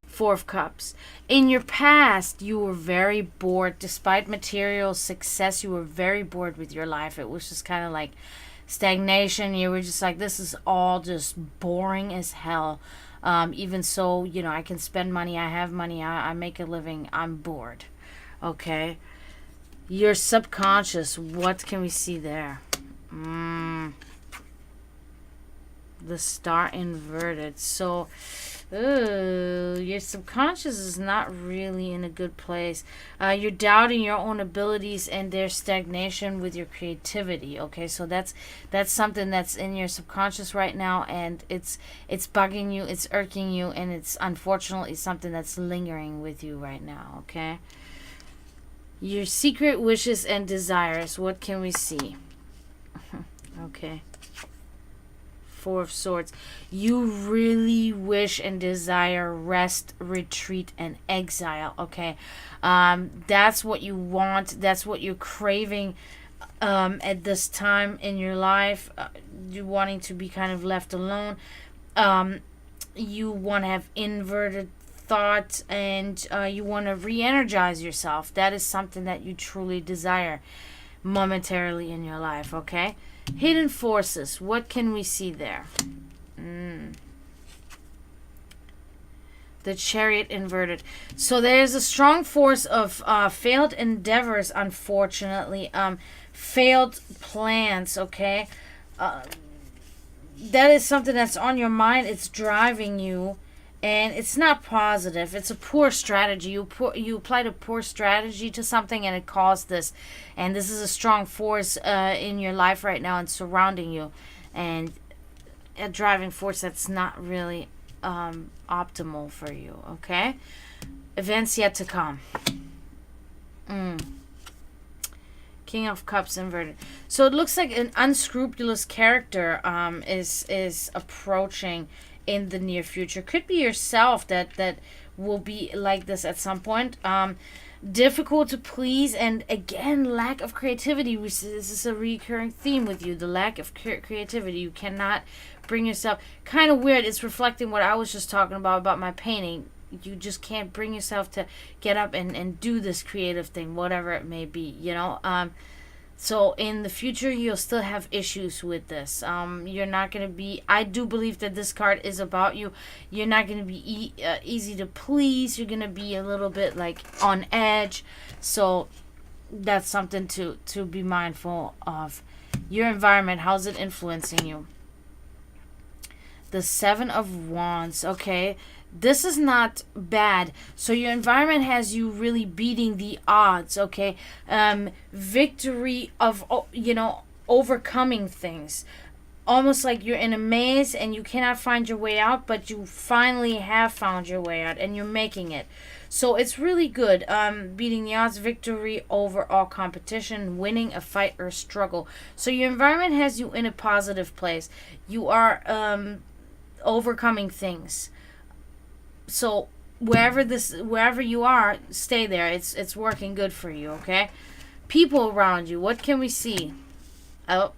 Four of Cups. In your past, you were very bored. Despite material success, you were very bored with your life. It was just kind of like stagnation. You were just like, this is all just boring as hell. Even so, I can spend money. I have money. I make a living. I'm bored. Okay. Your subconscious. What can we see there? The Star inverted. So, your subconscious is not really in a good place. You're doubting your own abilities, and there's stagnation with your creativity. Okay, so that's something that's in your subconscious right now, and it's bugging you, it's irking you, and it's unfortunately something that's lingering with you right now. Okay. Your secret wishes and desires. What can we see? Okay. Four of Swords. You really wish and desire rest, retreat, and exile. Okay. That's what you want. That's what you're craving at this time in your life. You wanting to be kind of left alone. You want to have inverted thoughts, and you want to re-energize yourself. That is something that you truly desire momentarily in your life. Okay. Hidden forces. What can we see there? The Chariot inverted. So there's a strong force of failed endeavors, unfortunately. Failed plans, okay? That is something that's on your mind. It's driving you. And it's not positive. It's a poor strategy. You applied a poor strategy to something, and it caused this. And this is a strong force in your life right now and surrounding you. And a driving force that's not really optimal for you. Okay? Events yet to come. King of Cups inverted. So it looks like an unscrupulous character is approaching in the near future. Could be yourself that will be like this at some point. Difficult to please, and again, lack of creativity. This is a recurring theme with you, the lack of creativity. You cannot bring yourself, kind of weird, it's reflecting what I was just talking about my painting. You just can't bring yourself to get up and do this creative thing, whatever it may be, So in the future, you'll still have issues with this. You're not going to be... I do believe that this card is about you. You're not going to be easy to please. You're going to be a little bit like on edge. So that's something to be mindful of. Your environment, how's it influencing you? The Seven of Wands. Okay. This is not bad. So your environment has you really beating the odds, okay? Victory of, overcoming things. Almost like you're in a maze and you cannot find your way out, but you finally have found your way out and you're making it. So it's really good. Beating the odds, victory over all competition, winning a fight or struggle. So your environment has you in a positive place. You are overcoming things. So wherever you are, stay there. It's working good for you, okay? People around you, what can we see? Four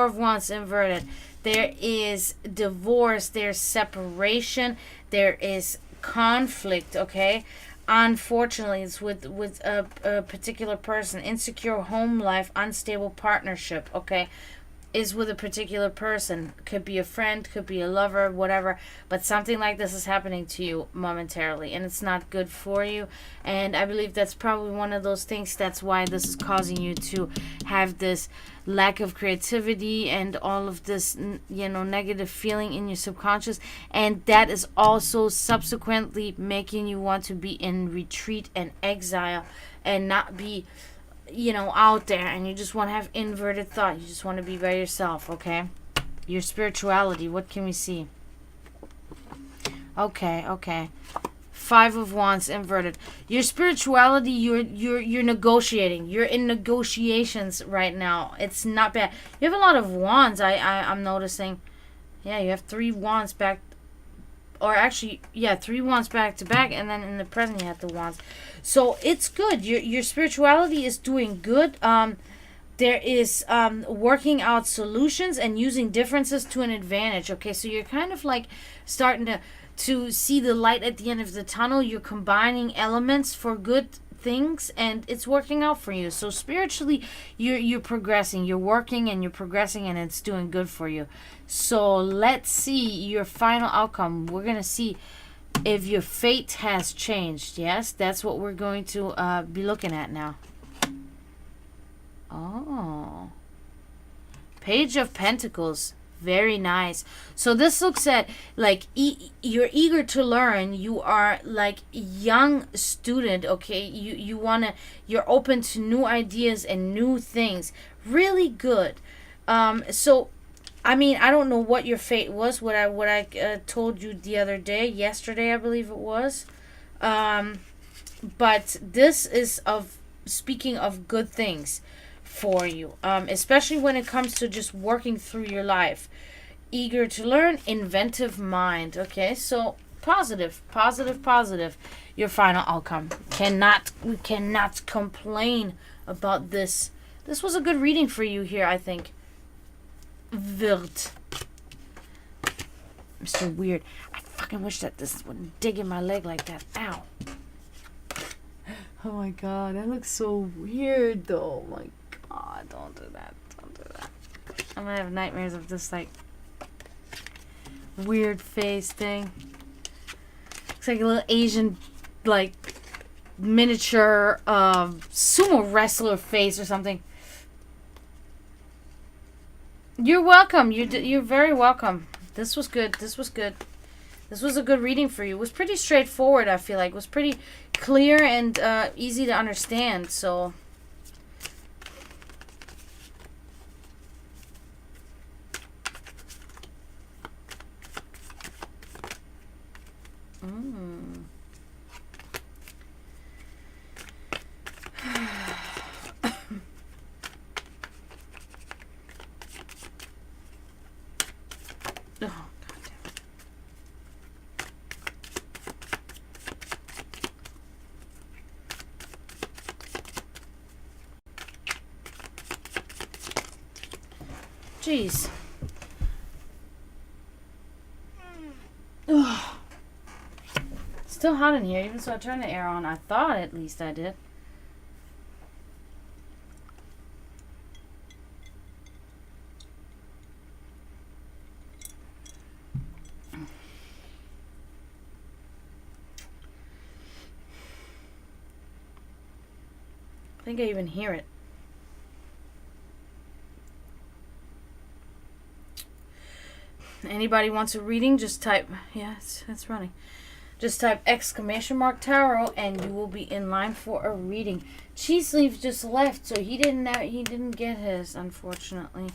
of Wands inverted. There is divorce, there's separation, there is conflict, okay? Unfortunately, it's with a particular person. Insecure home life, unstable partnership, okay? Is with a particular person. Could be a friend, could be a lover, whatever. But something like this is happening to you momentarily, and it's not good for you. And I believe that's probably one of those things. That's why this is causing you to have this lack of creativity and all of this, negative feeling in your subconscious. And that is also subsequently making you want to be in retreat and exile and not be out there, and you just want to have inverted thought. You just want to be by yourself, okay? Your spirituality, what can we see? Okay. 5 of Wands inverted. Your spirituality, you're negotiating. You're in negotiations right now. It's not bad. You have a lot of wands, I'm noticing. Yeah, you have 3 wands back, or actually, 3 wands back to back, and then in the present you have the wands. So it's good. Your spirituality is doing good. There is working out solutions and using differences to an advantage. Okay, so you're kind of like starting to see the light at the end of the tunnel. You're combining elements for good things, and it's working out for you. So spiritually, you're progressing. You're working and you're progressing, and it's doing good for you. So let's see your final outcome. We're gonna see if your fate has changed. Yes, that's what we're going to be looking at now. Oh, Page of Pentacles. Very nice. So this looks at like you're eager to learn. You are like young student, okay? You're open to new ideas and new things. Really good. So I mean, I don't know what your fate was. What I told you the other day, yesterday I believe it was. But this is speaking of good things for you, especially when it comes to just working through your life. Eager to learn, inventive mind. Okay, so positive. Your final outcome. We cannot complain about this. This was a good reading for you here, I think. Wirt. Mr. Weird. I fucking wish that this wouldn't dig in my leg like that. Ow. Oh my god, that looks so weird though. Oh my god, don't do that. I'm gonna have nightmares of this like weird face thing. Looks like a little Asian like miniature sumo wrestler face or something. You're welcome. You're very welcome. This was good. This was a good reading for you. It was pretty straightforward, I feel like. It was pretty clear and easy to understand. So jeez. Ugh. Still hot in here, even so I turned the air on. I thought at least I did. I think I even hear it. Anybody wants a reading, just type, yeah, it's running. Just type ! tarot and you will be in line for a reading. Cheese Leaf just left, so he didn't get his, unfortunately.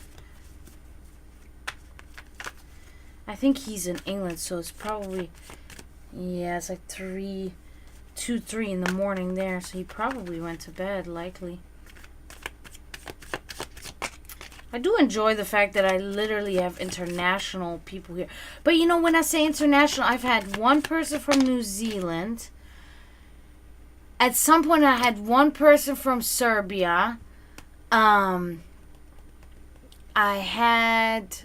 I think he's in England, so it's probably, yeah, it's like 2, 3 in the morning there, so he probably went to bed, likely. I do enjoy the fact that I literally have international people here. But you know, when I say international, I've had one person from New Zealand. At some point, I had one person from Serbia. I had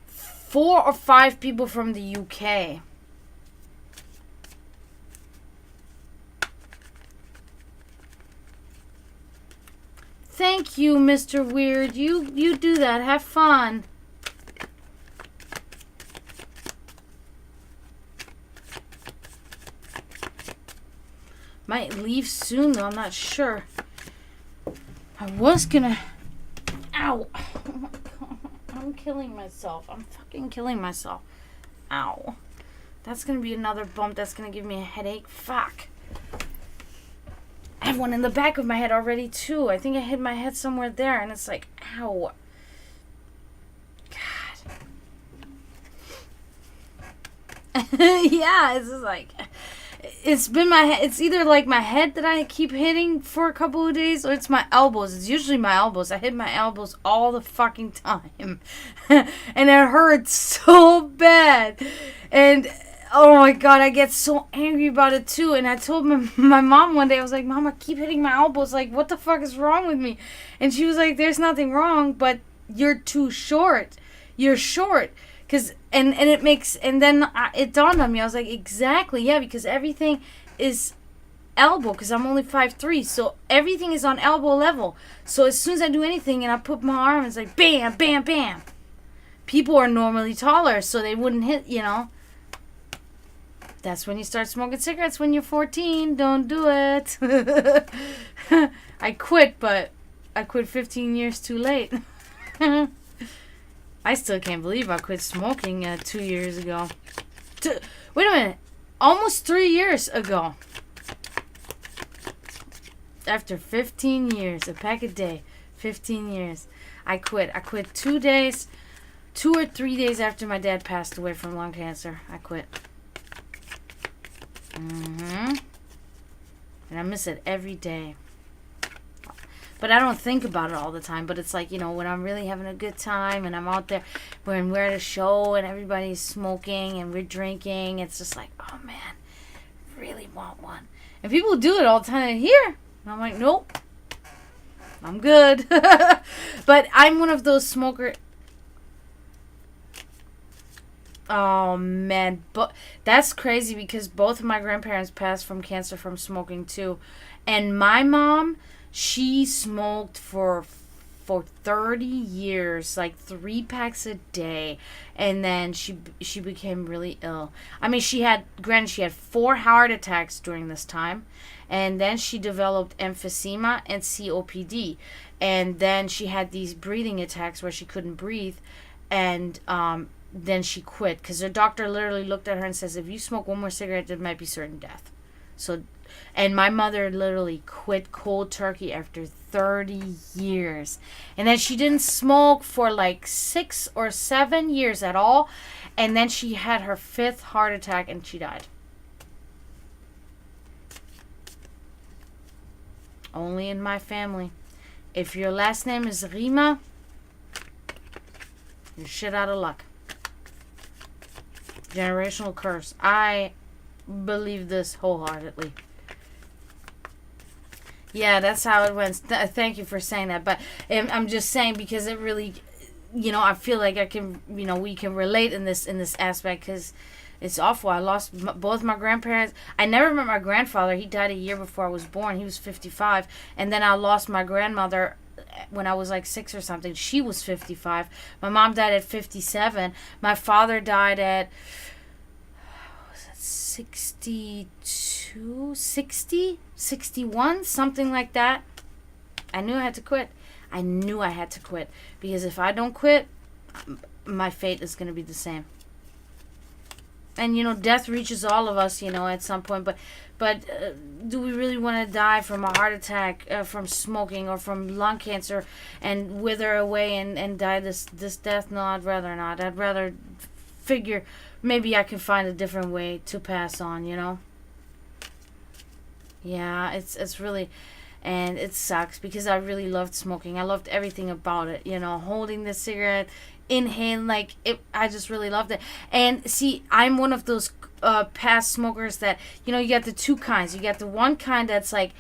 4 or 5 people from the UK. Thank you, Mr. Weird. You do that. Have fun. Might leave soon, though. I'm not sure. I was gonna... Ow. Oh my god. I'm killing myself. I'm fucking killing myself. Ow. That's gonna be another bump that's gonna give me a headache. Fuck. I have one in the back of my head already too. I think I hit my head somewhere there, and it's like, ow. God. Yeah, it's just like, it's been my head. It's either like my head that I keep hitting for a couple of days, or it's my elbows. It's usually my elbows. I hit my elbows all the fucking time. And it hurts so bad. And oh my God, I get so angry about it too. And I told my mom one day, I was like, Mom, I keep hitting my elbows. Like, what the fuck is wrong with me? And she was like, there's nothing wrong, but you're too short. You're short. And it makes, and then it dawned on me. I was like, exactly, yeah, because everything is elbow, because I'm only 5'3", so everything is on elbow level. So as soon as I do anything and I put my arm, it's like bam, bam, bam. People are normally taller, so they wouldn't hit, you know. That's when you start smoking cigarettes, when you're 14. Don't do it. I quit, but I quit 15 years too late. I still can't believe I quit smoking 2 years ago. Wait a minute. Almost 3 years ago. After 15 years. A pack a day. 15 years. I quit. I quit 2 days. 2 or 3 days after my dad passed away from lung cancer. I quit. And I miss it every day. But I don't think about it all the time. But it's like, you know, when I'm really having a good time and I'm out there, when we're at a show and everybody's smoking and we're drinking, it's just like, oh man, I really want one. And people do it all the time here. And I'm like, nope, I'm good. But I'm one of those smokers. Oh man, but that's crazy because both of my grandparents passed from cancer from smoking too. And my mom, she smoked for 30 years, like 3 packs a day, and then she became really ill. I mean, she had 4 heart attacks during this time, and then she developed emphysema and COPD, and then she had these breathing attacks where she couldn't breathe, and then she quit because her doctor literally looked at her and says, if you smoke one more cigarette, there might be certain death. So, and my mother literally quit cold turkey after 30 years. And then she didn't smoke for like 6 or 7 years at all. And then she had her 5th heart attack and she died. Only in my family. If your last name is Rima, you're shit out of luck. Generational curse. I believe this wholeheartedly. Yeah, that's how it went. Thank you for saying that. But I'm just saying because it really, you know, I feel like I can, you know, we can relate in this aspect because it's awful. I lost both my grandparents. I never met my grandfather. He died a year before I was born. He was 55. And then I lost my grandmother when I was like 6 or something. She was 55. My mom died at 57. My father died at 62, 60, 61, something like that. I knew I had to quit. Because if I don't quit, my fate is going to be the same. And, you know, death reaches all of us, you know, at some point. But do we really want to die from a heart attack, from smoking, or from lung cancer and wither away and die this death? No, I'd rather not. I'd rather figure maybe I can find a different way to pass on, you know? Yeah, it's really, and it sucks because I really loved smoking. I loved everything about it, you know, holding the cigarette, inhaling, like, I just really loved it. And see, I'm one of those past smokers that, you know, you got the 2 kinds. You got the one kind that's like,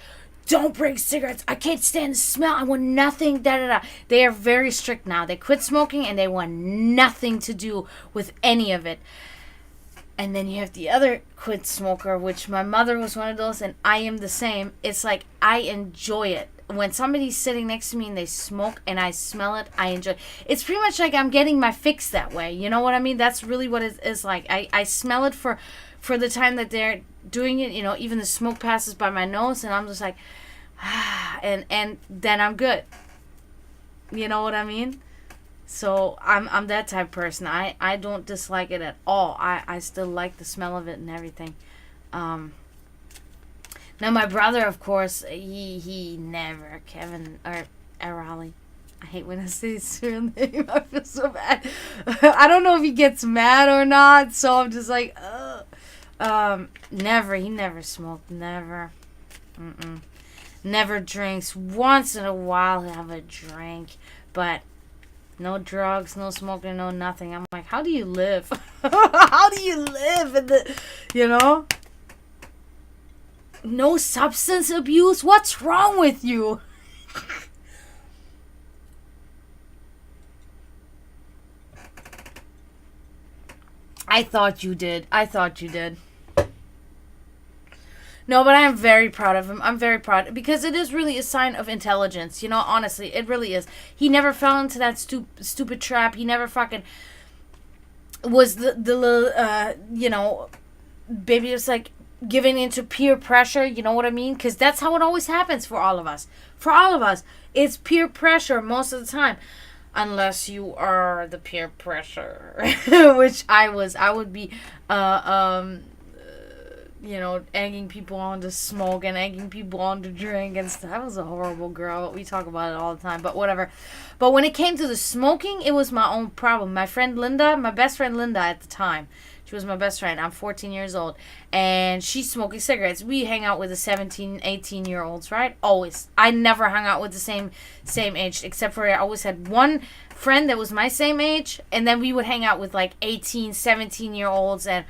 don't bring cigarettes. I can't stand the smell. I want nothing, da-da-da. They are very strict now. They quit smoking and they want nothing to do with any of it. And then you have the other quit smoker, which my mother was one of those, and I am the same. It's like, I enjoy it. When somebody's sitting next to me and they smoke and I smell it, I enjoy it. It's pretty much like I'm getting my fix that way. You know what I mean? That's really what it is like. I smell it for the time that they're doing it. You know, even the smoke passes by my nose and I'm just like, and then I'm good. You know what I mean? So I'm that type of person. I don't dislike it at all. I still like the smell of it and everything. Now my brother, of course, he never, Kevin, or Raleigh. I hate when I say his real name. I feel so bad. I don't know if he gets mad or not, so I'm just like, ugh. Never. He never smoked. Never. Mm-mm. Never drinks. Once in a while he'll have a drink, but no drugs, no smoking, no nothing. I'm like, how do you live? How do you live in the, you know? No substance abuse? What's wrong with you? I thought you did. No, but I am very proud of him. I'm very proud because it is really a sign of intelligence. You know, honestly, it really is. He never fell into that stupid trap. He never fucking was the little, baby was like giving into peer pressure. You know what I mean? Because that's how it always happens for all of us. For all of us, it's peer pressure most of the time. Unless you are the peer pressure, which I was. I would be, egging people on to smoke and egging people on to drink and stuff. I was a horrible girl. We talk about it all the time, but whatever. But when it came to the smoking, it was my own problem. My friend Linda, my best friend Linda at the time, she was my best friend. I'm 14 years old. And she's smoking cigarettes. We hang out with the 17, 18-year-olds, right? Always. I never hung out with the same age, except for I always had one friend that was my same age. And then we would hang out with like 18, 17-year-olds. And,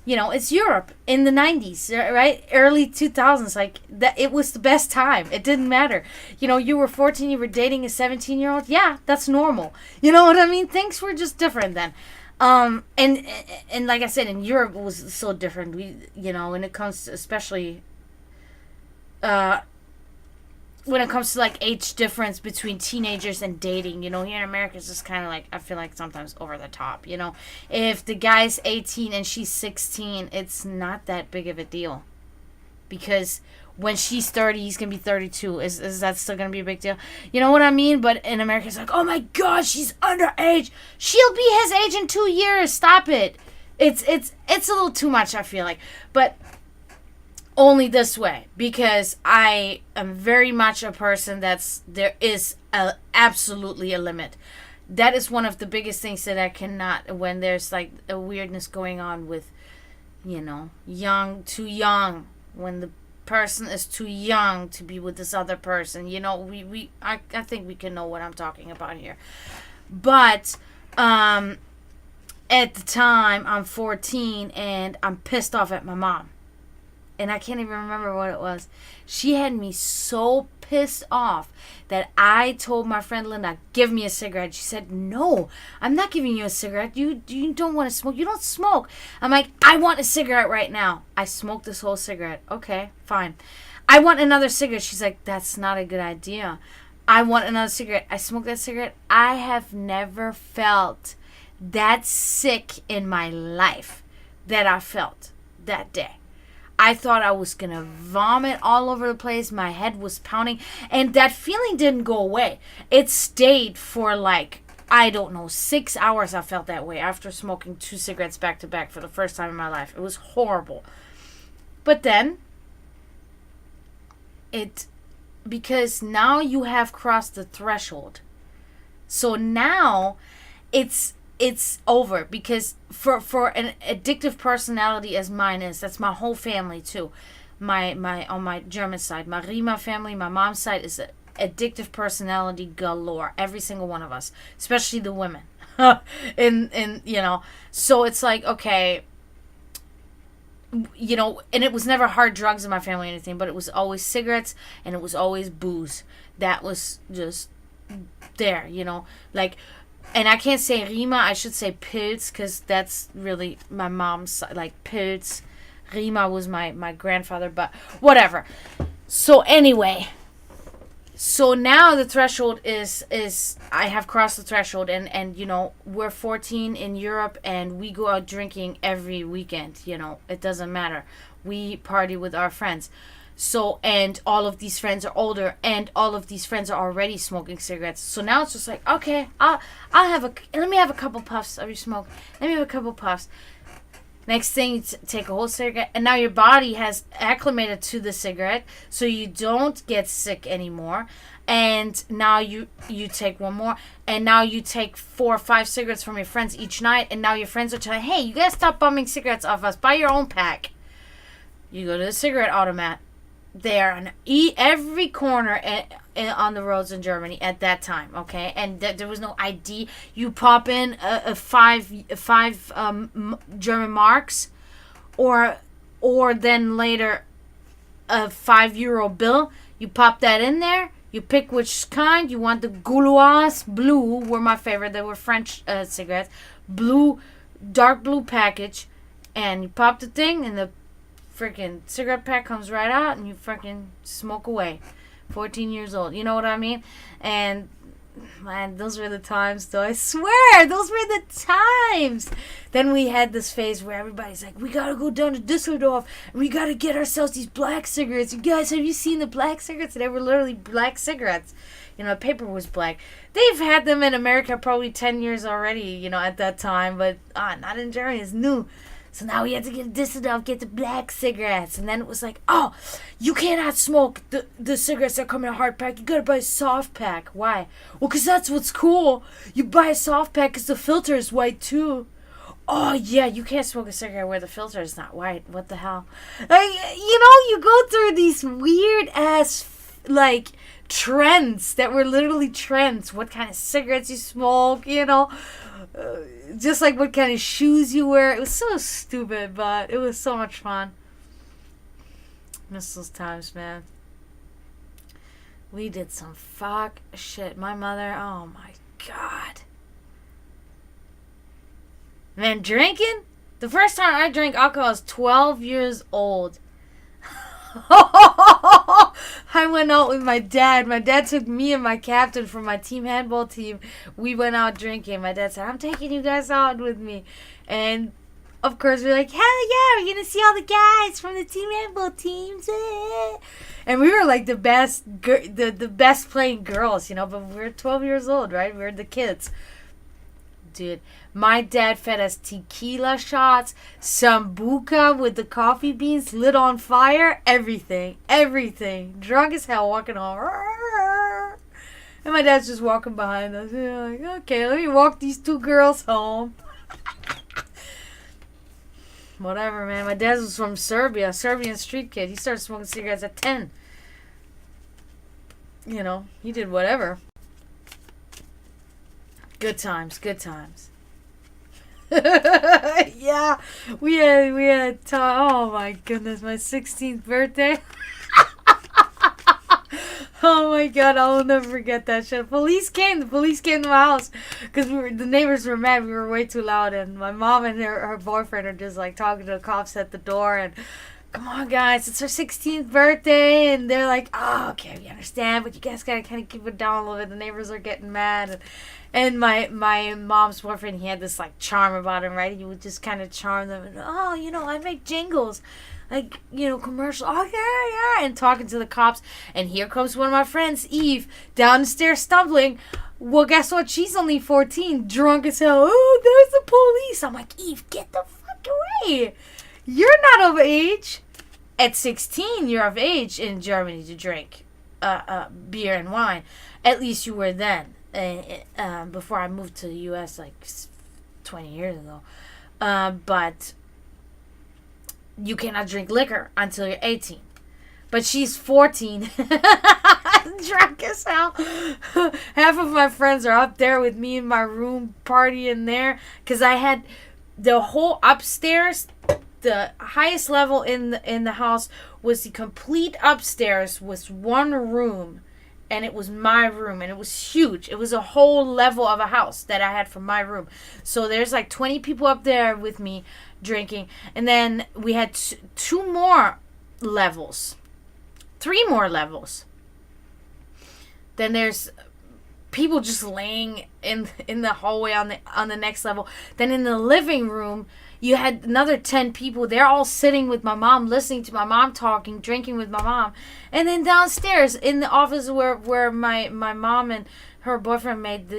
it's Europe in the 90s, right? Early 2000s. Like, that, it was the best time. It didn't matter. You were 14, you were dating a 17-year-old. Yeah, that's normal. You know what I mean? Things were just different then. And like I said, in Europe it was so different. When it comes to, especially, when it comes to like age difference between teenagers and dating, here in America it's just kind of like, I feel like sometimes over the top, if the guy's 18 and she's 16, it's not that big of a deal, because when she's 30, he's going to be 32. Is that still going to be a big deal? You know what I mean? But in America, it's like, oh my God, she's underage. She'll be his age in 2 years. Stop it. It's a little too much, I feel like. But only this way, because I am very much a person there is absolutely a limit. That is one of the biggest things that I cannot, when there's like a weirdness going on with, too young, when the person is too young to be with this other person. I think we can know what I'm talking about here. But at the time I'm 14 and I'm pissed off at my mom. And I can't even remember what it was. She had me so pissed off that I told my friend Linda, give me a cigarette. She said, no, I'm not giving you a cigarette. You don't want to smoke. You don't smoke. I'm like, I want a cigarette right now. I smoked this whole cigarette. Okay, fine. I want another cigarette. She's like, that's not a good idea. I want another cigarette. I smoked that cigarette. I have never felt that sick in my life that I felt that day. I thought I was going to vomit all over the place. My head was pounding. And that feeling didn't go away. It stayed for 6 hours. I felt that way after smoking 2 cigarettes back to back for the first time in my life. It was horrible. But then, because now you have crossed the threshold. So now it's over, because for an addictive personality as mine is, that's my whole family too. My on my German side, my Rima family, my mom's side is addictive personality galore. Every single one of us, especially the women. So it's like, okay, and it was never hard drugs in my family or anything, but it was always cigarettes and it was always booze. That was just there, and I can't say Rima, I should say Pilz, because that's really my mom's side, Pilz. Rima was my grandfather, but whatever. So anyway, so now the threshold is I have crossed the threshold, and we're 14 in Europe, and we go out drinking every weekend, it doesn't matter. We party with our friends. So, and all of these friends are older, and all of these friends are already smoking cigarettes. So now it's just like, okay, let me have a couple puffs of your smoke. Let me have a couple puffs. Next thing, you take a whole cigarette, and now your body has acclimated to the cigarette, so you don't get sick anymore. And now you take one more, and now you take 4 or 5 cigarettes from your friends each night, and now your friends are telling, hey, you guys stop bumming cigarettes off us. Buy your own pack. You go to the cigarette automat there on every corner on the roads in Germany at that time, okay? And there was no ID. You pop in a five German marks, or then later a €5 bill. You pop that in there. You pick which kind. You want the Gauloise blue were my favorite. They were French cigarettes. Blue, dark blue package. And you pop the thing, and the freaking cigarette pack comes right out, and you freaking smoke away. 14 years old. You know what I mean? And, man, those were the times, though. I swear, those were the times. Then we had this phase where everybody's like, we got to go down to Düsseldorf, and we got to get ourselves these black cigarettes. You guys, have you seen the black cigarettes? They were literally black cigarettes. You know, the paper was black. They've had them in America probably 10 years already, you know, at that time. But not in Germany. It's new. So now we had to get Düsseldorf, get the black cigarettes. And then it was like, oh, you cannot smoke the cigarettes that come in a hard pack. You got to buy a soft pack. Why? Well, because that's what's cool. You buy a soft pack because the filter is white, too. Oh, yeah, you can't smoke a cigarette where the filter is not white. What the hell? You go through these weird-ass, trends that were literally trends. What kind of cigarettes you smoke, just like what kind of shoes you wear. It was so stupid, but it was so much fun. Miss those times, man. We did some fuck shit. My mother, oh my God. Man, drinking? The first time I drank alcohol, I was 12 years old. I went out with my dad. My dad took me and my captain from my team handball team. We went out drinking. My dad said, I'm taking you guys out with me. And, of course, we're like, hell yeah, we're going to see all the guys from the team handball teams. And we were like the best playing girls, but we were 12 years old, right? We were the kids. Dude, my dad fed us tequila shots, sambuca with the coffee beans lit on fire, everything. Drunk as hell, walking home. And my dad's just walking behind us. You're like, okay, let me walk these 2 girls home. Whatever, man. My dad was from Serbia, Serbian street kid. He started smoking cigarettes at 10. He did whatever. Good times. Yeah, we had oh my goodness, my 16th birthday. Oh my God, I'll never forget that shit. The police came to my house because the neighbors were mad. We were way too loud, and my mom and her boyfriend are just like talking to the cops at the door, and come on guys, it's our 16th birthday, and they're like, oh, okay, we understand, but you guys gotta kind of keep it down a little bit. The neighbors are getting mad, and my mom's boyfriend, he had this charm about him, right? He would just kind of charm them, and I make jingles, commercial. Oh yeah, and talking to the cops, and here comes one of my friends, Eve, down the stairs stumbling. Well, guess what? She's only 14, drunk as hell. Oh, there's the police. I'm like, Eve, get the fuck away. You're not of age. At 16, you're of age in Germany to drink beer and wine. At least you were then. Before I moved to the U.S. 20 years ago. But you cannot drink liquor until you're 18. But she's 14. Drunk as hell. Half of my friends are up there with me in my room partying there. Because I had the whole upstairs. The highest level in the house was the complete upstairs was one room, and it was my room, and it was huge. It was a whole level of a house that I had from my room. So there's 20 people up there with me drinking, and then we had 3 more levels. Then there's people just laying in the hallway on the next level. Then in the living room, you had another 10 people. They're all sitting with my mom, listening to my mom talking, drinking with my mom. And then downstairs in the office where my mom and her boyfriend made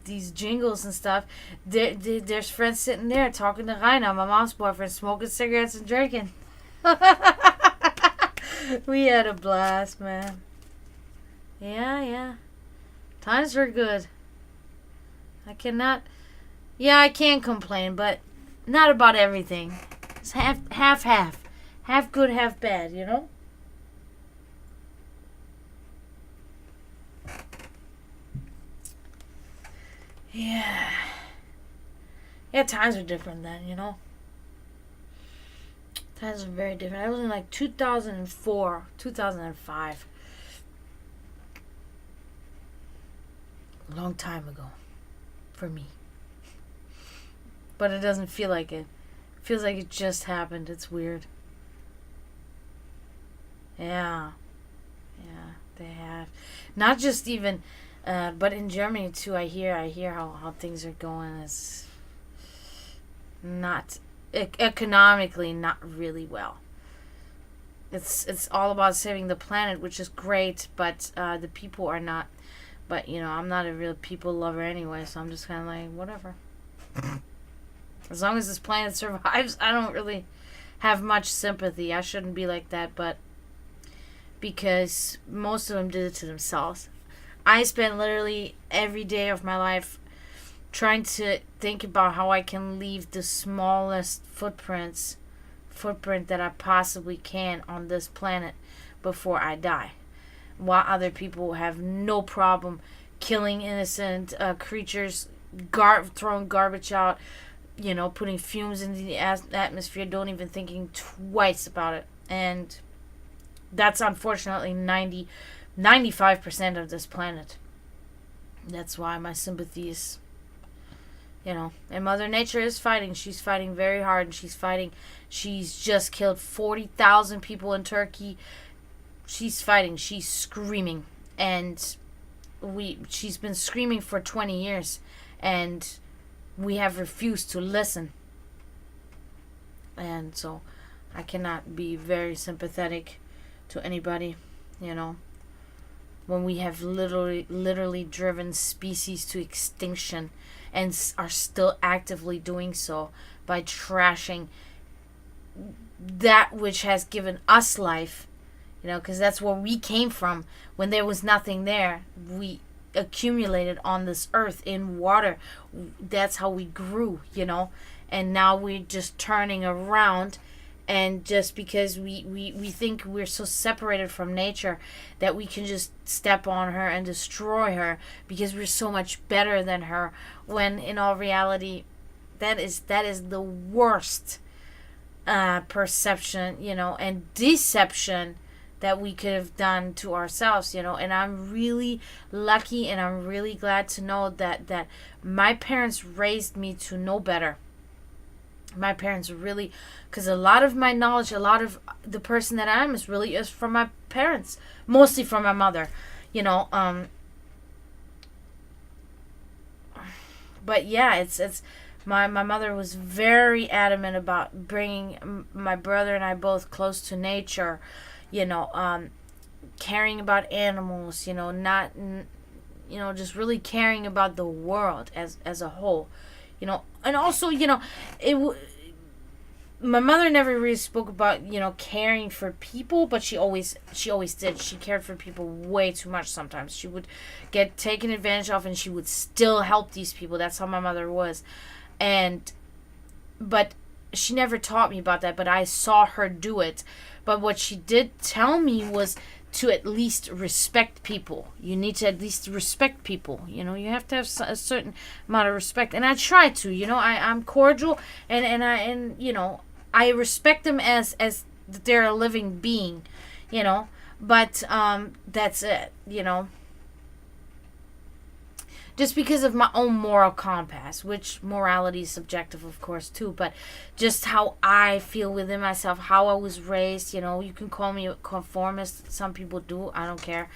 these jingles and stuff, there's friends sitting there talking to Rainer, my mom's boyfriend, smoking cigarettes and drinking. We had a blast, man. Yeah. Times were good. I can't complain, but not about everything. It's half. Half good, half bad, you know? Yeah. Yeah, times were different then, you know? Times were very different. I was in like 2004, 2005. A long time ago. For me. But it doesn't feel like it. It feels like it just happened. It's weird. Yeah, they have. Not just even, but in Germany too. I hear how things are going. It's not economically not really well. It's all about saving the planet, which is great, but the people are not. But I'm not a real people lover anyway, so I'm just kind of like whatever. As long as this planet survives, I don't really have much sympathy. I shouldn't be like that, but because most of them did it to themselves. I spent literally every day of my life trying to think about how I can leave the smallest footprint that I possibly can on this planet before I die. While other people have no problem killing innocent creatures, throwing garbage out, putting fumes into the atmosphere, don't even thinking twice about it. And that's unfortunately 95% of this planet. That's why my sympathy is, and Mother Nature is fighting. She's fighting very hard. And she's just killed 40,000 people in Turkey. She's fighting. She's screaming. And she's been screaming for 20 years. And we have refused to listen. And so I cannot be very sympathetic to anybody, when we have literally driven species to extinction and are still actively doing so by trashing that which has given us life, because that's where we came from. When there was nothing there, we accumulated on this earth in water. That's how we grew, and now we're just turning around. And just because we think we're so separated from nature that we can just step on her and destroy her because we're so much better than her, when in all reality that is the worst perception, and deception that we could have done to ourselves, and I'm really lucky and I'm really glad to know that my parents raised me to know better. My parents really, because a lot of my knowledge, a lot of the person that I am is from my parents, mostly from my mother, but yeah, it's my mother was very adamant about bringing my brother and I both close to nature, caring about animals, not, just really caring about the world as a whole. And also, my mother never really spoke about, caring for people, but she always did. She cared for people way too much sometimes. She would get taken advantage of and she would still help these people. That's how my mother was. But she never taught me about that, but I saw her do it. But what she did tell me was to at least respect people. You need to at least respect people. You have to have a certain amount of respect. And I try to, I'm cordial and I respect them as they're a living being, but that's it, just because of my own moral compass, which morality is subjective, of course, too, but just how I feel within myself, how I was raised, you can call me a conformist. Some people do. I don't care.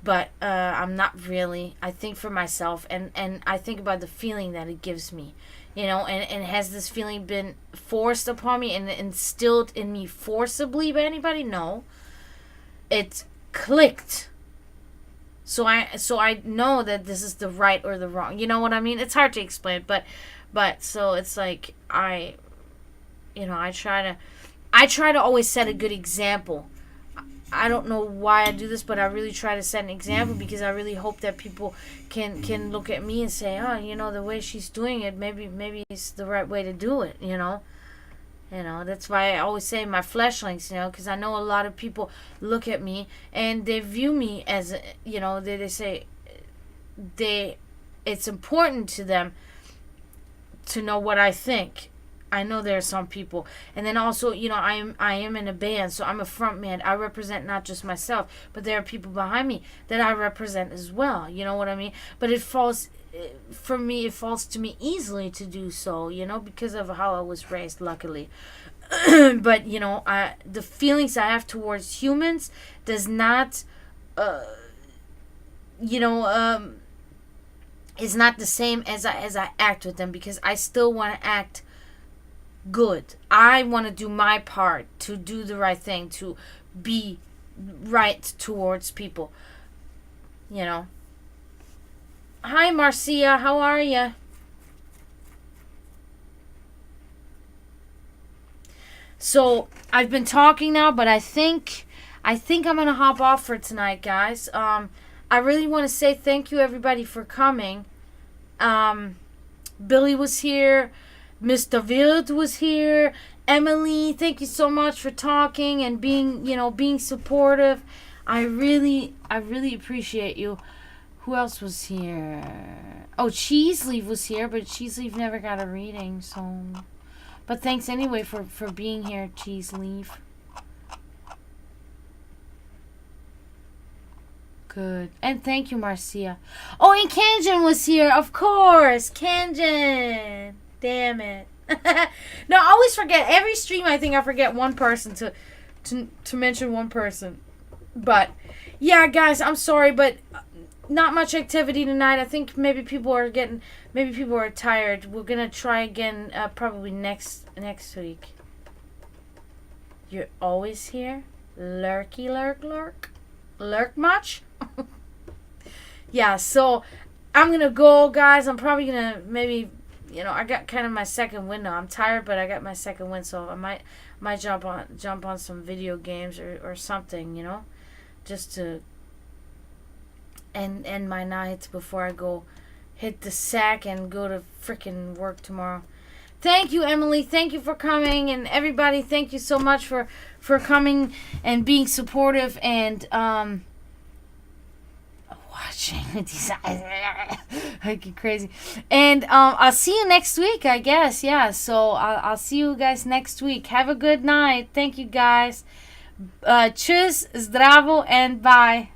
But I'm not really. I think for myself, and I think about the feeling that it gives me, and has this feeling been forced upon me and instilled in me forcibly by anybody? No. It clicked So I know that this is the right or the wrong. You know what I mean? It's hard to explain, but so it's like I try to always set a good example. I don't know why I do this, but I really try to set an example because I really hope that people can look at me and say, oh, the way she's doing it, maybe it's the right way to do it, that's why I always say my fleshlinks, because I know a lot of people look at me and they view me as, they say it's important to them to know what I think. I know there are some people, and then also, I am in a band, so I'm a front man. I represent not just myself, but there are people behind me that I represent as well. You know what I mean? But it falls to me easily to do so, because of how I was raised, luckily. But the feelings I have towards humans does not, is not the same as I act with them, because I still want to act good. I want to do my part to do the right thing, to be right towards people. Hi, Marcia. How are you? So I've been talking now, but I think I'm gonna hop off for tonight, guys. I really want to say thank you, everybody, for coming. Billy was here. Mr. Wild was here. Emily, thank you so much for talking and being supportive. I really appreciate you. Who else was here? Oh, Cheeseleaf was here, but Cheeseleaf never got a reading, so. But thanks anyway for being here, Cheeseleaf. Good. And thank you, Marcia. Oh, and Kanjan was here, of course. Kanjan. Damn it. No, I always forget. Every stream, I think I forget one person to mention one person. But, yeah, guys, I'm sorry, but not much activity tonight. I think maybe people are tired. We're going to try again probably next week. You're always here? Lurky lurk? Lurk much? Yeah, so I'm going to go, guys. I'm probably going to maybe... I got kind of my second wind now. I'm tired, but I got my second wind, so I might jump on some video games or something, just to end my night before I go hit the sack and go to freaking work tomorrow. Thank you, Emily. Thank you for coming, and everybody. Thank you so much for coming and being supportive and watching with these eyes. I get crazy. And I'll see you next week, I guess. Yeah, so I'll see you guys next week. Have a good night. Thank you, guys. Tschüss, zdravo, and bye.